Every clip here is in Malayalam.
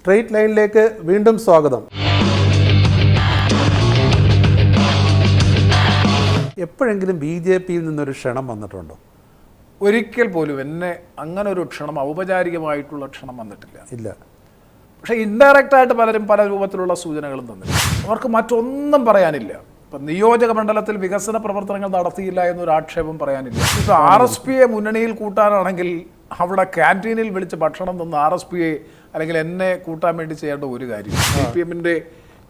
സ്ട്രെയിറ്റ് ലൈനിലേക്ക് വീണ്ടും സ്വാഗതം. എപ്പോഴെങ്കിലും ബി.ജെ.പിയിൽ നിന്നൊരു ക്ഷണം വന്നിട്ടുണ്ടോ? ഒരിക്കൽ പോലും എന്നെ അങ്ങനെ ഒരു ക്ഷണം, ഔപചാരികമായിട്ടുള്ള ക്ഷണം വന്നിട്ടില്ല. ഇല്ല. പക്ഷേ ഇൻഡയറക്റ്റായിട്ട് പലരും പല രൂപത്തിലുള്ള സൂചനകളും തന്നില്ല. അവർക്ക് മറ്റൊന്നും പറയാനില്ല. ഇപ്പം നിയോജക മണ്ഡലത്തിൽ വികസന പ്രവർത്തനങ്ങൾ നടത്തിയില്ല എന്നൊരു ആക്ഷേപം പറയാനില്ല. ഇപ്പോൾ RSPയെ മുന്നണിയിൽ കൂട്ടാനാണെങ്കിൽ അവിടെ ക്യാൻറ്റീനിൽ വിളിച്ച് ഭക്ഷണം തന്ന RSPയെ അല്ലെങ്കിൽ എന്നെ കൂട്ടാൻ വേണ്ടി ചെയ്യേണ്ട ഒരു കാര്യം. CPM-ന്റെ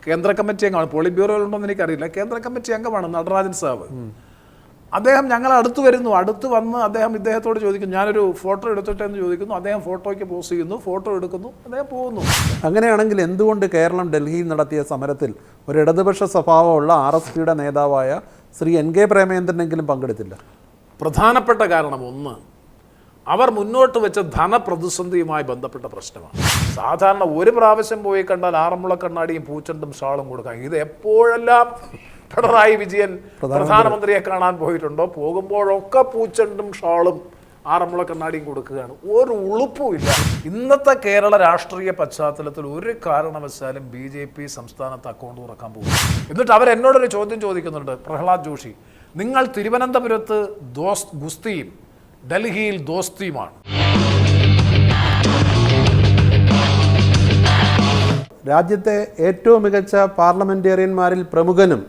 കേന്ദ്ര കമ്മിറ്റി അംഗമാണ്, പോളിറ്റ് ബ്യൂറോയിലുണ്ടോയെന്ന് എനിക്കറിയില്ല, കേന്ദ്ര കമ്മിറ്റി അംഗമാണ് നടരാജൻ സാബ്. അദ്ദേഹം ഞങ്ങൾ അടുത്ത് വന്ന് ഇദ്ദേഹത്തോട് ചോദിക്കുന്നു, ഞാനൊരു ഫോട്ടോ എടുത്തിട്ട് എന്ന് ചോദിക്കുന്നു. അദ്ദേഹം ഫോട്ടോയ്ക്ക് പോസ് ചെയ്യുന്നു, ഫോട്ടോ എടുക്കുന്നു, അദ്ദേഹം പോകുന്നു. അങ്ങനെയാണെങ്കിൽ എന്തുകൊണ്ട് കേരളം ഡൽഹിയിൽ നടത്തിയ സമരത്തിൽ ഒരു ഇടതുപക്ഷ സ്വഭാവമുള്ള RSPയുടെ നേതാവായ ശ്രീ NK പ്രേമചന്ദ്രനെങ്കിലും പങ്കെടുത്തില്ല? പ്രധാനപ്പെട്ട കാരണം ഒന്ന്, അവർ മുന്നോട്ട് വെച്ച ധനപ്രതിസന്ധിയുമായി ബന്ധപ്പെട്ട പ്രശ്നമാണ്. സാധാരണ ഒരു പ്രാവശ്യം പോയി കണ്ടാൽ ആറന്മുള കണ്ണാടിയും പൂച്ചണ്ടും ഷാളും കൊടുക്കാം. ഇത് എപ്പോഴെല്ലാം പിണറായി വിജയൻ പ്രധാനമന്ത്രിയെ കാണാൻ പോയിട്ടുണ്ടോ, പോകുമ്പോഴൊക്കെ പൂച്ചണ്ടും ഷാളും ആറന്മുള കണ്ണാടിയും കൊടുക്കുകയാണ്. ഒരു ഉളുപ്പുമില്ല. ഇന്നത്തെ കേരള രാഷ്ട്രീയ പശ്ചാത്തലത്തിൽ ഒരു കാരണവശാലും BJP സംസ്ഥാനത്ത് അക്കൗണ്ട് തുറക്കാൻ പോകും. എന്നിട്ട് അവരെന്നോടൊരു ചോദ്യം ചോദിക്കുന്നുണ്ട്, പ്രഹ്ലാദ് ജോഷി, നിങ്ങൾ തിരുവനന്തപുരത്ത് ഗുസ്തിയും ഡൽഹിയിൽ ദോസ്തിയുമാണ്. രാജ്യത്തെ ഏറ്റവും മികച്ച പാർലമെന്റേറിയന്മാരിൽ പ്രമുഖനും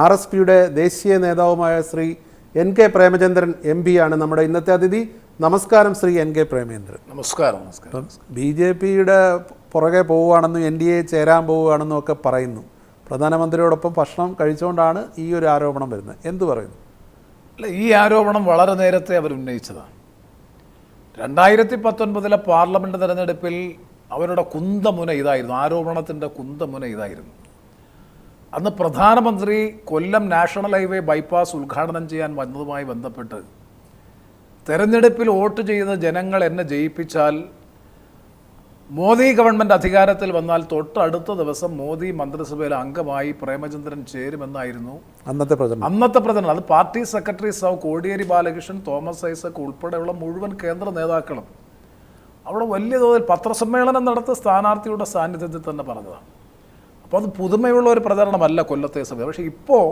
RSPയുടെ ദേശീയ നേതാവുമായ ശ്രീ NK പ്രേമചന്ദ്രൻ MP ആണ് നമ്മുടെ ഇന്നത്തെ അതിഥി. നമസ്കാരം ശ്രീ NK പ്രേമചന്ദ്രൻ. നമസ്കാരം. BJPയുടെ പുറകെ പോവുകയാണെന്നും NDA ചേരാൻ പോവുകയാണെന്നും ഒക്കെ പറയുന്നു. പ്രധാനമന്ത്രിയോടൊപ്പം ഭക്ഷണം കഴിച്ചുകൊണ്ടാണ് ഈ ഒരു ആരോപണം വരുന്നത്. എന്തു പറയുന്നു? അല്ല, ഈ ആരോപണം വളരെ നേരത്തെ അവർ ഉന്നയിച്ചതാണ്. 2019 പാർലമെൻറ്റ് തെരഞ്ഞെടുപ്പിൽ അവരുടെ കുന്തമുന ഇതായിരുന്നു, ആരോപണത്തിൻ്റെ കുന്തമുന ഇതായിരുന്നു. അന്ന് പ്രധാനമന്ത്രി കൊല്ലം നാഷണൽ ഹൈവേ ബൈപ്പാസ് ഉദ്ഘാടനം ചെയ്യാൻ വന്നതുമായി ബന്ധപ്പെട്ട് തെരഞ്ഞെടുപ്പിൽ വോട്ട് ചെയ്യുന്ന ജനങ്ങൾ എന്നെ ജയിപ്പിച്ചാൽ മോദി ഗവൺമെൻറ് അധികാരത്തിൽ വന്നാൽ തൊട്ടടുത്ത ദിവസം മോദി മന്ത്രിസഭയിലെ അംഗമായി പ്രേമചന്ദ്രൻ ചേരുമെന്നായിരുന്നു അന്നത്തെ പ്രചരണം. അത് പാർട്ടി സെക്രട്ടറി സൗ കോടിയേരി ബാലകൃഷ്ണൻ, തോമസ് ഐസക് ഉൾപ്പെടെയുള്ള മുഴുവൻ കേന്ദ്ര നേതാക്കളും അവിടെ വലിയ തോതിൽ പത്രസമ്മേളനം നടത്തി സ്ഥാനാർത്ഥിയുടെ സാന്നിധ്യത്തിൽ തന്നെ പറഞ്ഞതാണ്. അപ്പോൾ അത് പുതുമയുള്ള ഒരു പ്രചരണമല്ല കൊല്ലത്തെ സഭ. പക്ഷേ ഇപ്പോൾ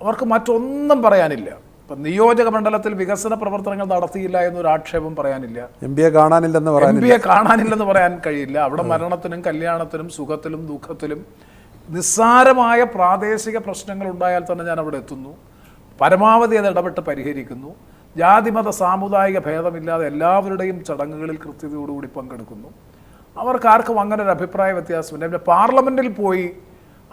അവർക്ക് മറ്റൊന്നും പറയാനില്ല. ഇപ്പം നിയോജക മണ്ഡലത്തിൽ വികസന പ്രവർത്തനങ്ങൾ നടത്തിയില്ല എന്നൊരു ആക്ഷേപം പറയാനില്ല. MP കാണാനില്ലെന്ന് പറയാൻ കഴിയില്ല. അവിടെ മരണത്തിനും കല്യാണത്തിനും സുഖത്തിലും ദുഃഖത്തിലും നിസ്സാരമായ പ്രാദേശിക പ്രശ്നങ്ങൾ ഉണ്ടായാൽ തന്നെ ഞാൻ അവിടെ എത്തുന്നു, പരമാവധി അത് ഇടപെട്ട് പരിഹരിക്കുന്നു. ജാതിമത സാമുദായിക ഭേദമില്ലാതെ എല്ലാവരുടെയും ചടങ്ങുകളിൽ കൃത്യതയോടുകൂടി പങ്കെടുക്കുന്നു. അവർക്കാർക്കും അങ്ങനെ ഒരു അഭിപ്രായ വ്യത്യാസമില്ല. പിന്നെ പാർലമെന്റിൽ പോയി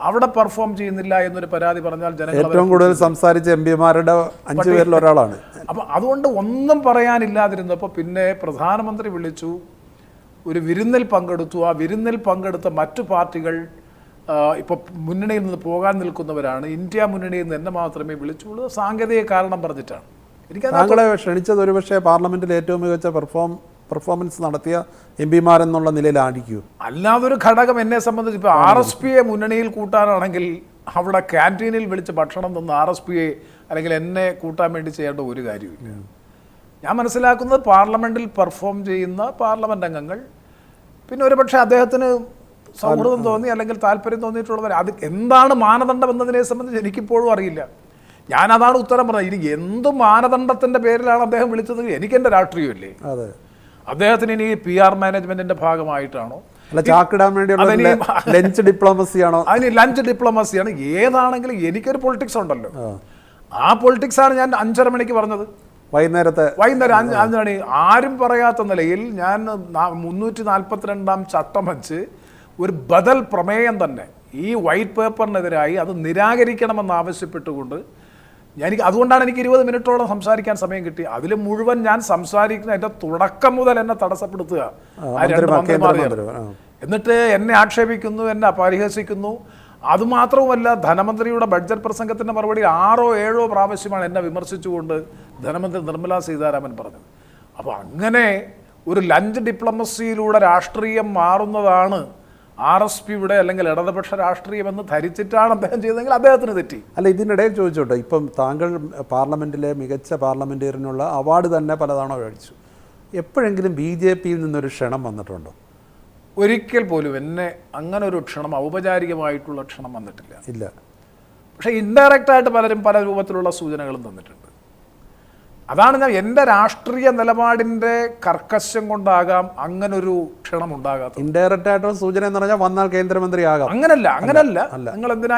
അവിടെ പെർഫോം ചെയ്യുന്നില്ല എന്നൊരു പരാതി പറഞ്ഞാൽ ജനങ്ങൾ ഏറ്റവും കൂടുതൽ സംസാരിച്ച MP-മാരുടെ 5 പേരിൽ ഒരാളാണ്. അപ്പം അതുകൊണ്ട് ഒന്നും പറയാനില്ലാതിരുന്നപ്പോൾ പിന്നെ പ്രധാനമന്ത്രി വിളിച്ചു, ഒരു വിരുന്നിൽ പങ്കെടുത്തു. ആ വിരുന്നിൽ പങ്കെടുത്ത മറ്റു പാർട്ടികൾ ഇപ്പോൾ മുന്നണിയിൽ നിന്ന് പോകാൻ നിൽക്കുന്നവരാണ്. ഇന്ത്യ മുന്നണിയിൽ നിന്ന് എന്നെ മാത്രമേ വിളിച്ചുള്ളൂ, സാങ്കേതിക കാരണം പറഞ്ഞിട്ടാണ്. താങ്കളെ ക്ഷണിച്ചത് ഒരുപക്ഷെ പാർലമെന്റിൽ ഏറ്റവും മികച്ച പെർഫോമൻസ് നടത്തിയ MP-മാരെന്നുള്ള നിലയിലായിരിക്കും. അല്ലാതൊരു ഘടകം എന്നെ സംബന്ധിച്ച് ഇപ്പോൾ RSPയെ മുന്നണിയിൽ കൂട്ടാനാണെങ്കിൽ അവിടെ ക്യാൻറ്റീനിൽ വിളിച്ച് ഭക്ഷണം തന്ന RSPയെ അല്ലെങ്കിൽ എന്നെ കൂട്ടാൻ വേണ്ടി ചെയ്യേണ്ട ഒരു കാര്യമില്ല. ഞാൻ മനസ്സിലാക്കുന്നത് പാർലമെൻറ്റിൽ പെർഫോം ചെയ്യുന്ന പാർലമെൻറ്റ് അംഗങ്ങൾ, പിന്നെ ഒരുപക്ഷെ അദ്ദേഹത്തിന് സൗഹൃദം തോന്നി അല്ലെങ്കിൽ താല്പര്യം തോന്നിയിട്ടുള്ളവർ, അത് എന്താണ് മാനദണ്ഡം എന്നതിനെ സംബന്ധിച്ച് എനിക്കിപ്പോഴും അറിയില്ല. ഞാനതാണ് ഉത്തരം പറഞ്ഞത്. ഇനി എന്ത് മാനദണ്ഡത്തിൻ്റെ പേരിലാണ് അദ്ദേഹം വിളിച്ചത്? എനിക്കെൻ്റെ രാഷ്ട്രീയമല്ലേ. അദ്ദേഹത്തിന് ഇനി PR മാനേജ്മെന്റിന്റെ ഭാഗമായിട്ടാണോ, ലഞ്ച് ഡിപ്ലോമസിയാണോ? അതിന് ലഞ്ച് ഡിപ്ലോമസിയാണ്. ഏതാണെങ്കിലും എനിക്കൊരു പൊളിറ്റിക്സ് ഉണ്ടല്ലോ. ആ പൊളിറ്റിക്സാണ് ഞാൻ 5:30 മണിക്ക് പറഞ്ഞത്. വൈകുന്നേരം 5 മണി. ആരും പറയാത്ത നിലയിൽ ഞാൻ 342-ാം ചട്ടം വെച്ച് ഒരു ബദൽ പ്രമേയം തന്നെ ഈ വൈറ്റ് പേപ്പറിനെതിരായി അത് നിരാകരിക്കണമെന്നാവശ്യപ്പെട്ടുകൊണ്ട് അതുകൊണ്ടാണ് എനിക്ക് 20 മിനിറ്റോളം സംസാരിക്കാൻ സമയം കിട്ടി. അതിൽ മുഴുവൻ ഞാൻ സംസാരിക്കുന്ന എൻ്റെ തുടക്കം മുതൽ എന്നെ തടസ്സപ്പെടുത്തുക എന്നിട്ട് എന്നെ ആക്ഷേപിക്കുന്നു, എന്നെ പരിഹസിക്കുന്നു. അതുമാത്രവുമല്ല, ധനമന്ത്രിയുടെ ബഡ്ജറ്റ് പ്രസംഗത്തിൻ്റെ മറുപടി 6 or 7 പ്രാവശ്യമാണ് എന്നെ വിമർശിച്ചുകൊണ്ട് ധനമന്ത്രി നിർമ്മലാ സീതാരാമൻ പറഞ്ഞത്. അപ്പോൾ അങ്ങനെ ഒരു ലഞ്ച് ഡിപ്ലോമസിയിലൂടെ രാഷ്ട്രീയം മാറുന്നതാണ് RSPയുടെ അല്ലെങ്കിൽ ഇടതുപക്ഷ രാഷ്ട്രീയമെന്ന് ധരിച്ചിട്ടാണ് അദ്ദേഹം ചെയ്തതെങ്കിൽ അദ്ദേഹത്തിന് തെറ്റി. അല്ല, ഇതിനിടയിൽ ചോദിച്ചോട്ടെ, ഇപ്പം താങ്കൾ പാർലമെൻറ്റിലെ മികച്ച പാർലമെൻറ്റേറിയനുള്ള അവാർഡ് തന്നെ പലതവണ മേടിച്ചു. എപ്പോഴെങ്കിലും BJPയിൽ നിന്നൊരു ക്ഷണം വന്നിട്ടുണ്ടോ? ഒരിക്കൽ പോലും എന്നെ അങ്ങനെ ഒരു ക്ഷണം, ഔപചാരികമായിട്ടുള്ള ക്ഷണം വന്നിട്ടില്ല. ഇല്ല. പക്ഷേ ഇൻഡയറക്റ്റായിട്ട് പലരും പല രൂപത്തിലുള്ള സൂചനകളും തന്നിട്ടുണ്ട്. അതാണ് ഞാൻ എൻ്റെ രാഷ്ട്രീയ നിലപാടിൻ്റെ കർക്കശം കൊണ്ടാകാം അങ്ങനൊരു ക്ഷണം ഉണ്ടാകാത്തത്. ഇൻഡയറക്റ്റ് ആയിട്ടുള്ള സൂചന എന്ന് പറഞ്ഞാൽ വന്നാൽ കേന്ദ്രമന്ത്രിയാകാം. അങ്ങനല്ല. നിങ്ങൾ എന്തിനാ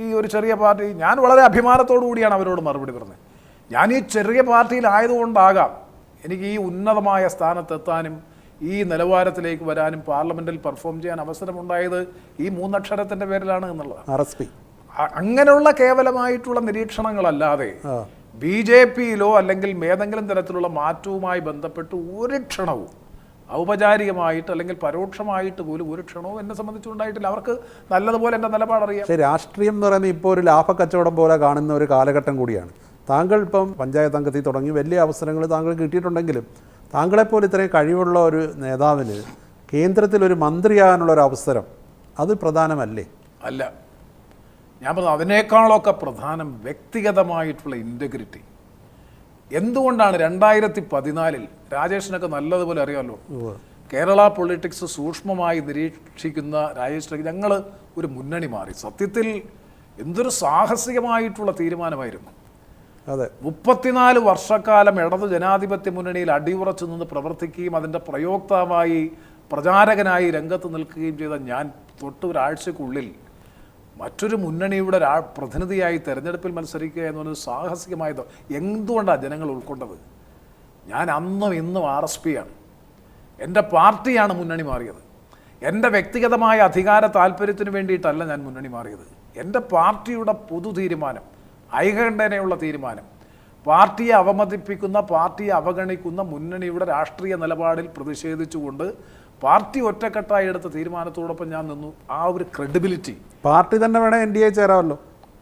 ഈ ഒരു ചെറിയ പാർട്ടി, ഞാൻ വളരെ അഭിമാനത്തോടു കൂടിയാണ് അവരോട് മറുപടി പറഞ്ഞത്. ഞാൻ ഈ ചെറിയ പാർട്ടിയിലായതുകൊണ്ടാകാം എനിക്ക് ഈ ഉന്നതമായ സ്ഥാനത്തെത്താനും ഈ നിലവാരത്തിലേക്ക് വരാനും പാർലമെന്റിൽ പെർഫോം ചെയ്യാൻ അവസരമുണ്ടായത് ഈ 3 അക്ഷരത്തിന്റെ പേരിലാണ് എന്നുള്ളത്. RSP. അങ്ങനെയുള്ള കേവലമായിട്ടുള്ള നിരീക്ഷണങ്ങളല്ലാതെ BJP-യിലോ അല്ലെങ്കിൽ ഏതെങ്കിലും തരത്തിലുള്ള മാറ്റവുമായി ബന്ധപ്പെട്ട് ഒരു ക്ഷണവും ഔപചാരികമായിട്ട് അല്ലെങ്കിൽ പരോക്ഷമായിട്ട് പോലും ഒരു ക്ഷണവും എന്നെ സംബന്ധിച്ചുണ്ടായിട്ടില്ല. അവർക്ക് നല്ലതുപോലെ എൻ്റെ നിലപാടറിയാം. പക്ഷേ രാഷ്ട്രീയം എന്ന് പറയുന്നത് ഇപ്പോൾ ഒരു ലാഭക്കച്ചവടം പോലെ കാണുന്ന ഒരു കാലഘട്ടം കൂടിയാണ്. താങ്കൾ ഇപ്പം പഞ്ചായത്ത് അംഗത്തിൽ തുടങ്ങി വലിയ അവസരങ്ങൾ താങ്കൾ കിട്ടിയിട്ടുണ്ടെങ്കിലും താങ്കളെപ്പോലെ ഇത്രയും കഴിവുള്ള ഒരു നേതാവിന് കേന്ദ്രത്തിൽ ഒരു മന്ത്രിയാകാനുള്ള ഒരു അവസരം അത് പ്രധാനമല്ലേ? അല്ല, ഞാൻ പറഞ്ഞു അതിനേക്കാളൊക്കെ പ്രധാനം വ്യക്തിഗതമായിട്ടുള്ള ഇൻറ്റഗ്രിറ്റി. എന്തുകൊണ്ടാണ് 2014 രാജേഷിനൊക്കെ നല്ലതുപോലെ അറിയാമല്ലോ, കേരള പൊളിറ്റിക്സ് സൂക്ഷ്മമായി നിരീക്ഷിക്കുന്ന രാജേഷിനൊക്കെ ഞങ്ങൾ ഒരു മുന്നണി മാറി. സത്യത്തിൽ എന്തൊരു സാഹസികമായിട്ടുള്ള തീരുമാനമായിരുന്നു. അതെ, 34 വർഷക്കാലം ഇടതു ജനാധിപത്യ മുന്നണിയിൽ അടിയുറച്ചു നിന്ന് പ്രവർത്തിക്കുകയും അതിൻ്റെ പ്രയോക്താവായി പ്രചാരകനായി രംഗത്ത് നിൽക്കുകയും ചെയ്ത ഞാൻ തൊട്ട് ഒരാഴ്ചക്കുള്ളിൽ മറ്റൊരു മുന്നണിയുടെ പ്രതിനിധിയായി തെരഞ്ഞെടുപ്പിൽ മത്സരിക്കുക എന്ന് പറയുന്നത് സാഹസികമായത്. എന്തുകൊണ്ടാണ് ജനങ്ങൾ ഉൾക്കൊണ്ടത്? ഞാൻ അന്നും ഇന്നും RSP-യാണ്. എൻ്റെ പാർട്ടിയാണ് മുന്നണി മാറിയത്. എൻ്റെ വ്യക്തിഗതമായ അധികാര താല്പര്യത്തിന് വേണ്ടിയിട്ടല്ല ഞാൻ മുന്നണി മാറിയത്. എൻ്റെ പാർട്ടിയുടെ പൊതു തീരുമാനം, ഐകകണ്ഠേനയുള്ള തീരുമാനം, പാർട്ടിയെ അവമതിപ്പിക്കുന്ന, പാർട്ടിയെ അവഗണിക്കുന്ന മുന്നണിയുടെ രാഷ്ട്രീയ നിലപാടിൽ പ്രതിഷേധിച്ചുകൊണ്ട് പാർട്ടി ഒറ്റക്കെട്ടായി എടുത്ത തീരുമാനത്തോടൊപ്പം ഞാൻ നിന്നു. ആ ഒരു ക്രെഡിബിലിറ്റി പാർട്ടി തന്നെ വേണം NDA ചേരാമല്ലോ.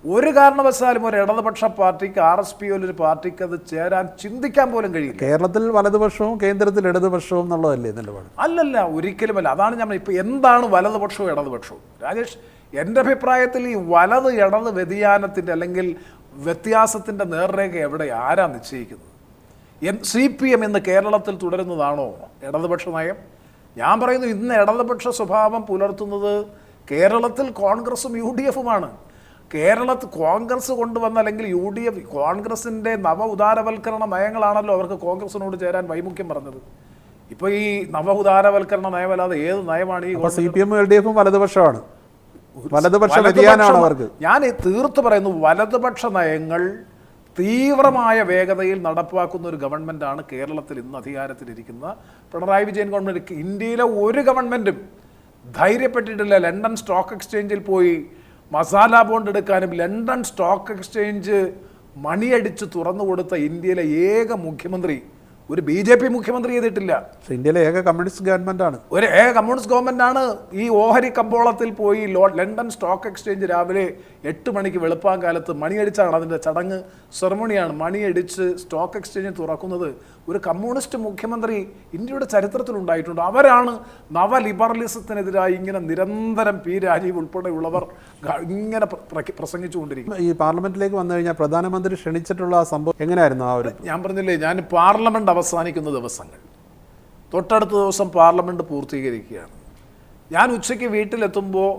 ഒരു കാരണവശാലും ഒരു ഇടതുപക്ഷ പാർട്ടിക്ക് RSP-യിലൊരു പാർട്ടിക്ക് അത് ചേരാൻ ചിന്തിക്കാൻ പോലും കഴിയില്ല. കേരളത്തിൽ വലതുപക്ഷവും കേന്ദ്രത്തിൽ ഇടതുപക്ഷവും എന്നുള്ളതല്ലേ നിലപാട്? അല്ലല്ല, ഒരിക്കലുമല്ല. അതാണ് ഞാൻ ഇപ്പോൾ എന്താണ് വലതുപക്ഷവും ഇടതുപക്ഷവും? രാജേഷ്, എൻ്റെ അഭിപ്രായത്തിൽ ഈ വലത് ഇടത് വ്യതിയാനത്തിൻ്റെ അല്ലെങ്കിൽ വ്യത്യാസത്തിൻ്റെ നേർരേഖ എവിടെ, ആരാ നിശ്ചയിക്കുന്നത്? CPM ഇന്ന് കേരളത്തിൽ തുടരുന്നതാണോ ഇടതുപക്ഷ നയം? ഞാൻ പറയുന്നു ഇന്ന് ഇടതുപക്ഷ സ്വഭാവം പുലർത്തുന്നത് കേരളത്തിൽ കോൺഗ്രസും UDF-ഉമാണ്. കേരളത്തിൽ കോൺഗ്രസ് കൊണ്ടുവന്ന അല്ലെങ്കിൽ UDF കോൺഗ്രസിൻ്റെ നവ ഉദാരവൽക്കരണ നയങ്ങളാണല്ലോ അവർക്ക് കോൺഗ്രസിനോട് ചേരാൻ വൈമുഖ്യം പറഞ്ഞത്. ഇപ്പോൾ ഈ നവ ഉദാരവൽക്കരണ നയമല്ലാതെ ഏത് നയമാണ് ഈ CPM LDF വലതുപക്ഷമാണ്, വലതുപക്ഷ വ്യതിയാനമാണ് അവർക്ക്. ഞാൻ തീർത്ത് പറയുന്നു, വലതുപക്ഷ നയങ്ങൾ തീവ്രമായ വേഗതയിൽ നടപ്പാക്കുന്ന ഒരു ഗവൺമെൻറ്റാണ് കേരളത്തിൽ ഇന്ന് അധികാരത്തിലിരിക്കുന്ന പിണറായി വിജയൻ ഗവൺമെൻറ്. ഇന്ത്യയിലെ ഒരു ഗവൺമെൻറ്റും ധൈര്യപ്പെട്ടിട്ടില്ല ലണ്ടൻ സ്റ്റോക്ക് എക്സ്ചേഞ്ചിൽ പോയി മസാല ബോണ്ട് എടുക്കാനും ലണ്ടൻ സ്റ്റോക്ക് എക്സ്ചേഞ്ച് മണിയടിച്ച് തുറന്നു കൊടുത്ത ഇന്ത്യയിലെ ഏക മുഖ്യമന്ത്രി ഒരു BJP മുഖ്യമന്ത്രി ചെയ്തിട്ടില്ല. ഇന്ത്യയിലെ ഏക കമ്മ്യൂണിസ്റ്റ് ഗവൺമെൻറ്റാണ്, ഒരു ഏക കമ്മ്യൂണിസ്റ്റ് ഗവൺമെൻറ്റാണ്. ഈ ഓഹരി കമ്പോളത്തിൽ പോയി ലണ്ടൻ സ്റ്റോക്ക് എക്സ്ചേഞ്ച് രാവിലെ 8 മണിക്ക് വെളുപ്പാങ്കാലത്ത് മണിയടിച്ചാണ് അതിൻ്റെ ചടങ്ങ്, സെറമണിയാണ്. മണിയടിച്ച് സ്റ്റോക്ക് എക്സ്ചേഞ്ച് തുറക്കുന്നത് ഒരു കമ്മ്യൂണിസ്റ്റ് മുഖ്യമന്ത്രി ഇന്ത്യയുടെ ചരിത്രത്തിലുണ്ടായിട്ടുണ്ട്. അവരാണ് നവ ലിബറലിസത്തിനെതിരായി ഇങ്ങനെ നിരന്തരം P. രാജീവ് ഉൾപ്പെടെയുള്ളവർ ഇങ്ങനെ പ്രസംഗിച്ചുകൊണ്ടിരിക്കും. ഈ പാർലമെന്റിലേക്ക് വന്നു കഴിഞ്ഞാൽ പ്രധാനമന്ത്രി ക്ഷണിച്ചിട്ടുള്ള സംഭവം എങ്ങനെയായിരുന്നു? ആ ഒരു ഞാൻ പറഞ്ഞില്ലേ, ഞാൻ പാർലമെന്റ് അവസാനിക്കുന്ന ദിവസങ്ങൾ തൊട്ടടുത്ത ദിവസം പാർലമെന്റ് പൂർത്തീകരിക്കുകയാണ്. ഞാൻ ഉച്ചയ്ക്ക് വീട്ടിലെത്തുമ്പോൾ,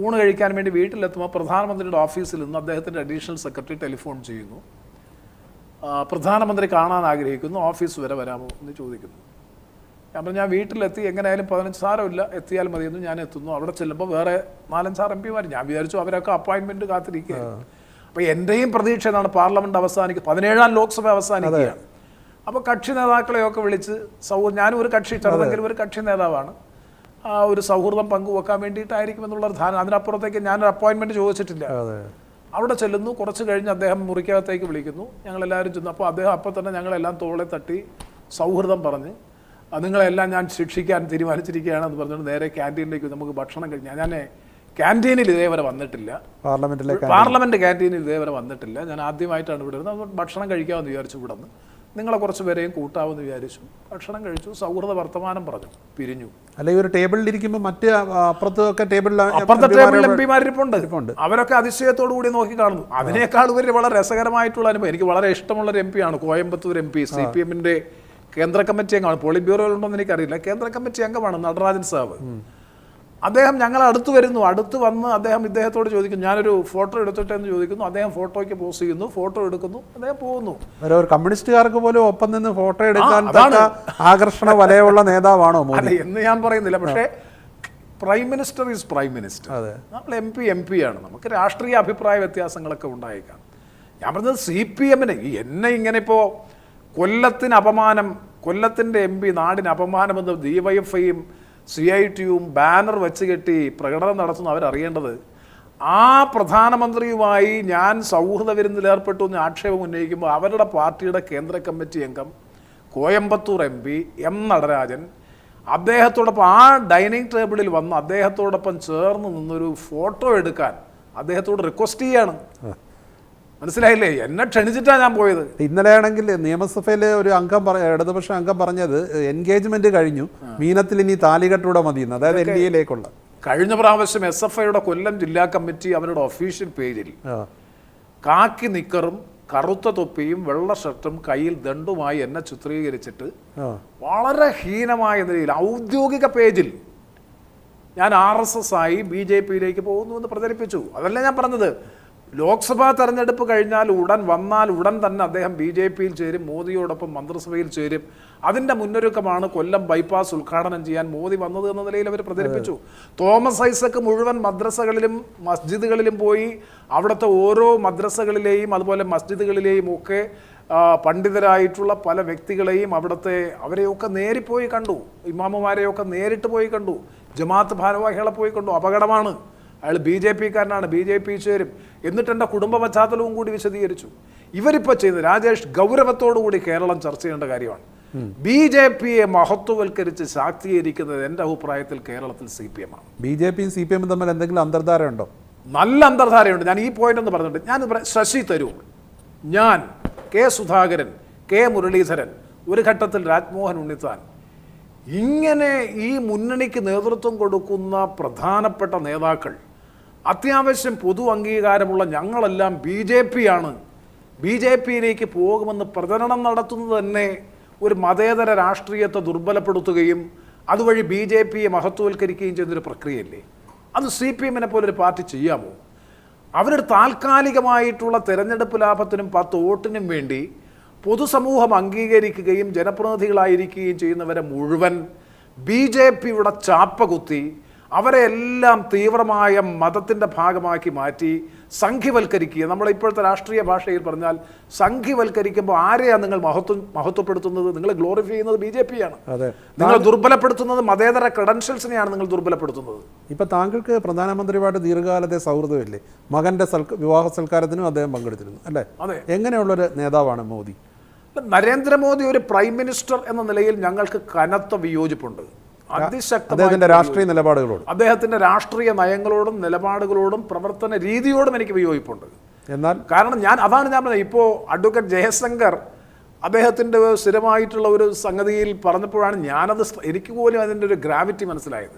ഊണ് കഴിക്കാൻ വേണ്ടി വീട്ടിലെത്തുമ്പോൾ പ്രധാനമന്ത്രിയുടെ ഓഫീസിൽ നിന്ന് അദ്ദേഹത്തിൻ്റെ അഡീഷണൽ സെക്രട്ടറി ടെലിഫോൺ ചെയ്യുന്നു. പ്രധാനമന്ത്രി കാണാൻ ആഗ്രഹിക്കുന്നു, ഓഫീസ് വരെ വരാമോ എന്ന് ചോദിക്കുന്നു. ഞാൻ പറഞ്ഞു ഞാൻ വീട്ടിലെത്തി, എങ്ങനെയായാലും 15 സാരമില്ല, എത്തിയാൽ മതിയെന്ന്. ഞാൻ എത്തുന്നു. അവിടെ ചെല്ലുമ്പോൾ വേറെ 4-5 MP-മാർ. ഞാൻ വിചാരിച്ചു അവരൊക്കെ അപ്പോയിൻമെൻറ്റ് കാത്തിരിക്കുകയാണ്. അപ്പോൾ എൻ്റെയും പ്രതീക്ഷ എന്നാണ് പാർലമെൻറ്റ് അവസാനിക്കുക, 17ാം ലോക്സഭ അവസാനിക്കുകയാണ്. അപ്പോൾ കക്ഷി നേതാക്കളെയൊക്കെ വിളിച്ച് ഞാനും ഒരു കക്ഷി, ചെറുതെങ്കിലും ഒരു കക്ഷി നേതാവാണ്, ഒരു സൗഹൃദം പങ്കുവെക്കാൻ വേണ്ടിയിട്ടായിരിക്കും എന്നുള്ളൊരു ധാരണ. അതിനപ്പുറത്തേക്ക് ഞാനൊരു അപ്പോയിൻമെൻറ്റ് ചോദിച്ചിട്ടില്ല. അവിടെ ചെല്ലുന്നു. കുറച്ച് കഴിഞ്ഞ് അദ്ദേഹം മുറിക്കകത്തേക്ക് വിളിക്കുന്നു. ഞങ്ങളെല്ലാവരും ചെന്നു. അപ്പോൾ അദ്ദേഹം അപ്പോൾ തന്നെ ഞങ്ങളെല്ലാം തോളെ തട്ടി സൗഹൃദം പറഞ്ഞ് നിങ്ങളെല്ലാം ഞാൻ ശിക്ഷിക്കാൻ തീരുമാനിച്ചിരിക്കുകയാണെന്ന് പറഞ്ഞുകൊണ്ട് നേരെ ക്യാൻറ്റീനിലേക്ക് നമുക്ക് ഭക്ഷണം കഴിഞ്ഞാൽ, ഞാൻ ക്യാൻറ്റീനിൽ ഇതേവരെ വന്നിട്ടില്ല, പാർലമെൻറ്റ് ക്യാൻറ്റീനിൽ ഇതേവരെ വന്നിട്ടില്ല. ഞാൻ ആദ്യമായിട്ടാണ് ഇവിടെ ഇരുന്നത്. അപ്പോൾ ഭക്ഷണം കഴിക്കാമെന്ന് വിചാരിച്ചു. ഇവിടെ നിന്ന് നിങ്ങളെ കുറച്ച് പേരെയും കൂട്ടാമെന്ന് വിചാരിച്ചു. ഭക്ഷണം കഴിച്ചു, സൗഹൃദ വർത്തമാനം പറഞ്ഞു, പിരിഞ്ഞു. അല്ലെങ്കിൽ ഒരു ടേബിളിൽ ഇരിക്കുമ്പോൾ മറ്റ് അപ്പുറത്തെ ടേബിളിൽ MP-മാരിപ്പുണ്ട്. അവരൊക്കെ അതിശയത്തോടു കൂടി നോക്കി കാണുന്നു. അതിനേക്കാൾ ഉപരി വളരെ രസകരമായിട്ടുള്ള അനുഭവം, എനിക്ക് വളരെ ഇഷ്ടമുള്ളൊരു MP-യാണ് കോയമ്പത്തൂർ MP, CPM-ന്റെ കേന്ദ്ര കമ്മിറ്റി അംഗമാണ്. പോളിറ്റ് ബ്യൂറോയിലുണ്ടോയെന്ന് എനിക്കറിയില്ല. കേന്ദ്ര കമ്മിറ്റി അംഗമാണ് നടരാജൻ സാബ്. അദ്ദേഹം ഞങ്ങൾ അടുത്ത് വരുന്നു, അടുത്ത് വന്ന് അദ്ദേഹം ഇദ്ദേഹത്തോട് ചോദിക്കുന്നു, ഞാനൊരു ഫോട്ടോ എടുത്തിട്ട് എന്ന് ചോദിക്കുന്നു. അദ്ദേഹം ഫോട്ടോയ്ക്ക് പോസ് ചെയ്യുന്നു, ഫോട്ടോ എടുക്കുന്നു, അദ്ദേഹം പോകുന്നു. ഒരു കമ്മ്യൂണിസ്റ്റുകാർക്ക് പോലും ഒപ്പം നിന്ന് ഫോട്ടോ എടുക്കാൻ ആകർഷണ വലയുള്ള നേതാവാണോ മോദി എന്ന് ഞാൻ പറയുന്നില്ല. പക്ഷേ prime minister is prime minister, നമ്മൾ എം പി ആണ്. നമുക്ക് രാഷ്ട്രീയ അഭിപ്രായ വ്യത്യാസങ്ങളൊക്കെ ഉണ്ടായേക്കാം. ഞാൻ പറഞ്ഞത് CPM-ന് എന്നെ ഇങ്ങനെ ഇപ്പോൾ കൊല്ലത്തിന് അപമാനം, കൊല്ലത്തിൻ്റെ MP നാടിന് അപമാനമെന്ന് DYFIയും CIT-യും ബാനർ വെച്ച് കെട്ടി പ്രകടനം നടത്തുന്നു. അവരറിയേണ്ടത് ആ പ്രധാനമന്ത്രിയുമായി ഞാൻ സൗഹൃദ വിരുന്നിലേർപ്പെട്ടു എന്ന് ആക്ഷേപം ഉന്നയിക്കുമ്പോൾ അവരുടെ പാർട്ടിയുടെ കേന്ദ്ര കമ്മിറ്റി അംഗം കോയമ്പത്തൂർ MP M നടരാജൻ അദ്ദേഹത്തോടൊപ്പം ആ ഡൈനിങ് ടേബിളിൽ വന്ന് അദ്ദേഹത്തോടൊപ്പം ചേർന്ന് നിന്നൊരു ഫോട്ടോ എടുക്കാൻ അദ്ദേഹത്തോട് റിക്വസ്റ്റ് ചെയ്യാണ്. മനസ്സിലായില്ലേ? എന്നെ ക്ഷണിച്ചിട്ടാണ് ഞാൻ പോയത്. ഇന്നലെയാണെങ്കിൽ നിയമസഭയിലെ ഒരു അംഗം ഇടതുപക്ഷ അംഗം പറഞ്ഞത് എൻഗേജ്മെന്റ് കഴിഞ്ഞു, മീനത്തിൽ ഇനി താലികെട്ടൂടെ മതിയെന്ന്, അതായത് NDA-യിലേക്കുള്ള. കഴിഞ്ഞ പ്രാവശ്യം SFIയുടെ കൊല്ലം ജില്ലാ കമ്മിറ്റി അവരുടെ ഒഫീഷ്യൽ പേജിൽ കാക്കി നിക്കറും കറുത്ത തൊപ്പിയും വെള്ള ഷർട്ടും കയ്യിൽ ദണ്ടുമായി എന്നെ ചിത്രീകരിച്ചിട്ട് വളരെ ഹീനമായ നിലയിൽ ഔദ്യോഗിക പേജിൽ ഞാൻ RSS ആയി BJP-യിലേക്ക് പോകുന്നു എന്ന് പ്രചരിപ്പിച്ചു. അതല്ല ഞാൻ പറഞ്ഞത്. ലോക്സഭാ തെരഞ്ഞെടുപ്പ് കഴിഞ്ഞാൽ ഉടൻ തന്നെ അദ്ദേഹം BJP-യിൽ ചേരും, മോദിയോടൊപ്പം മന്ത്രിസഭയിൽ ചേരും. അതിൻ്റെ മുന്നൊരുക്കമാണ് കൊല്ലം ബൈപ്പാസ് ഉദ്ഘാടനം ചെയ്യാൻ മോദി വന്നത് എന്ന നിലയിൽ അവർ പ്രചരിപ്പിച്ചു. തോമസ് ഐസക്ക് മുഴുവൻ മദ്രസകളിലും മസ്ജിദുകളിലും പോയി അവിടുത്തെ ഓരോ മദ്രസകളിലെയും അതുപോലെ മസ്ജിദുകളിലെയും ഒക്കെ പണ്ഡിതരായിട്ടുള്ള പല വ്യക്തികളെയും അവരെയൊക്കെ നേരിപ്പോയി കണ്ടു, ഇമാമുമാരെയൊക്കെ നേരിട്ട് പോയി കണ്ടു, ജമാഅത്ത് ഭാരവാഹികളെ പോയി കണ്ടു. അപകടമാണ്, അയാൾ BJP-കാരനാണ്, BJP ചേരും. എന്നിട്ട് എൻ്റെ കുടുംബ പശ്ചാത്തലവും കൂടി വിശദീകരിച്ചു. ഇവരിപ്പോൾ ചെയ്ത് രാജേഷ് ഗൗരവത്തോടുകൂടി കേരളം ചർച്ച ചെയ്യേണ്ട കാര്യമാണ്. BJP-യെ മഹത്വവൽക്കരിച്ച് ശാക്തീകരിക്കുന്നത് എൻ്റെ അഭിപ്രായത്തിൽ കേരളത്തിൽ CPM-ആണ്. BJP-യും CPM-ഉം തമ്മിൽ എന്തെങ്കിലും അന്തർധാരയുണ്ടോ? നല്ല അന്തർധാരയുണ്ട്. ഞാൻ ഈ പോയിന്റ് എന്ന് പറഞ്ഞിട്ട് ഞാൻ ശശി തരൂർ, ഞാൻ, K. സുധാകരൻ, K. മുരളീധരൻ, ഒരു ഘട്ടത്തിൽ രാജ്മോഹൻ ഉണ്ണിത്താൻ, ഇങ്ങനെ ഈ മുന്നണിക്ക് നേതൃത്വം കൊടുക്കുന്ന പ്രധാനപ്പെട്ട നേതാക്കൾ, അത്യാവശ്യം പൊതു അംഗീകാരമുള്ള ഞങ്ങളെല്ലാം BJP-യാണ്, BJP-യിലേക്ക് പോകുമെന്ന് പ്രചരണം നടത്തുന്നത് തന്നെ ഒരു മതേതര രാഷ്ട്രീയത്തെ ദുർബലപ്പെടുത്തുകയും അതുവഴി BJP-യെ മഹത്വവൽക്കരിക്കുകയും ചെയ്യുന്നൊരു പ്രക്രിയയല്ലേ? അത് CPM-നെ പോലൊരു പാർട്ടി ചെയ്യാമോ? അവരുടെ താൽക്കാലികമായിട്ടുള്ള തെരഞ്ഞെടുപ്പ് ലാഭത്തിനും 10 വോട്ടിനും വേണ്ടി പൊതുസമൂഹം അംഗീകരിക്കുകയും ജനപ്രതിനിധികളായിരിക്കുകയും ചെയ്യുന്നവരെ മുഴുവൻ BJP-യുടെ ചാപ്പ കുത്തി അവരെ എല്ലാം തീവ്രമായ മതത്തിൻ്റെ ഭാഗമാക്കി മാറ്റി സംഘിവൽക്കരിക്കുക. നമ്മൾ ഇപ്പോഴത്തെ രാഷ്ട്രീയ ഭാഷയിൽ പറഞ്ഞാൽ സംഘിവൽക്കരിക്കുമ്പോൾ ആരെയാണ് നിങ്ങൾ മഹത്വപ്പെടുത്തുന്നത്? നിങ്ങൾ ഗ്ലോറിഫൈ ചെയ്യുന്നത് BJP-യാണ്. നിങ്ങൾ ദുർബലപ്പെടുത്തുന്നത് മതേതര ക്രെഡൻഷ്യൽസിനെയാണ് നിങ്ങൾ ദുർബലപ്പെടുത്തുന്നത്. ഇപ്പം താങ്കൾക്ക് പ്രധാനമന്ത്രിയുമായിട്ട് ദീർഘകാലത്തെ സൗഹൃദമില്ലേ? മകൻ്റെ വിവാഹ സൽക്കാരത്തിനും അദ്ദേഹം പങ്കെടുത്തിരുന്നു അല്ലേ? അതെ. എങ്ങനെയുള്ളൊരു നേതാവാണ് മോദി? നരേന്ദ്രമോദി ഒരു പ്രൈം മിനിസ്റ്റർ എന്ന നിലയിൽ ഞങ്ങൾക്ക് കനത്ത വിയോജിപ്പുണ്ട്. അദ്ദേഹത്തിന്റെ രാഷ്ട്രീയ നിലപാടുകളോട്, അദ്ദേഹത്തിന്റെ രാഷ്ട്രീയ നയങ്ങളോടും നിലപാടുകളോടും പ്രവർത്തന രീതിയോടും എനിക്ക് വിയോജിപ്പുണ്ട്. കാരണം ഞാൻ പറഞ്ഞത്. ഇപ്പോൾ അഡ്വക്കേറ്റ് ജയശങ്കർ അദ്ദേഹത്തിൻ്റെ സ്ഥിരമായിട്ടുള്ള ഒരു സംഗതിയിൽ പറഞ്ഞപ്പോഴാണ് എനിക്ക് പോലും അതിൻ്റെ ഒരു ഗ്രാവിറ്റി മനസ്സിലായത്.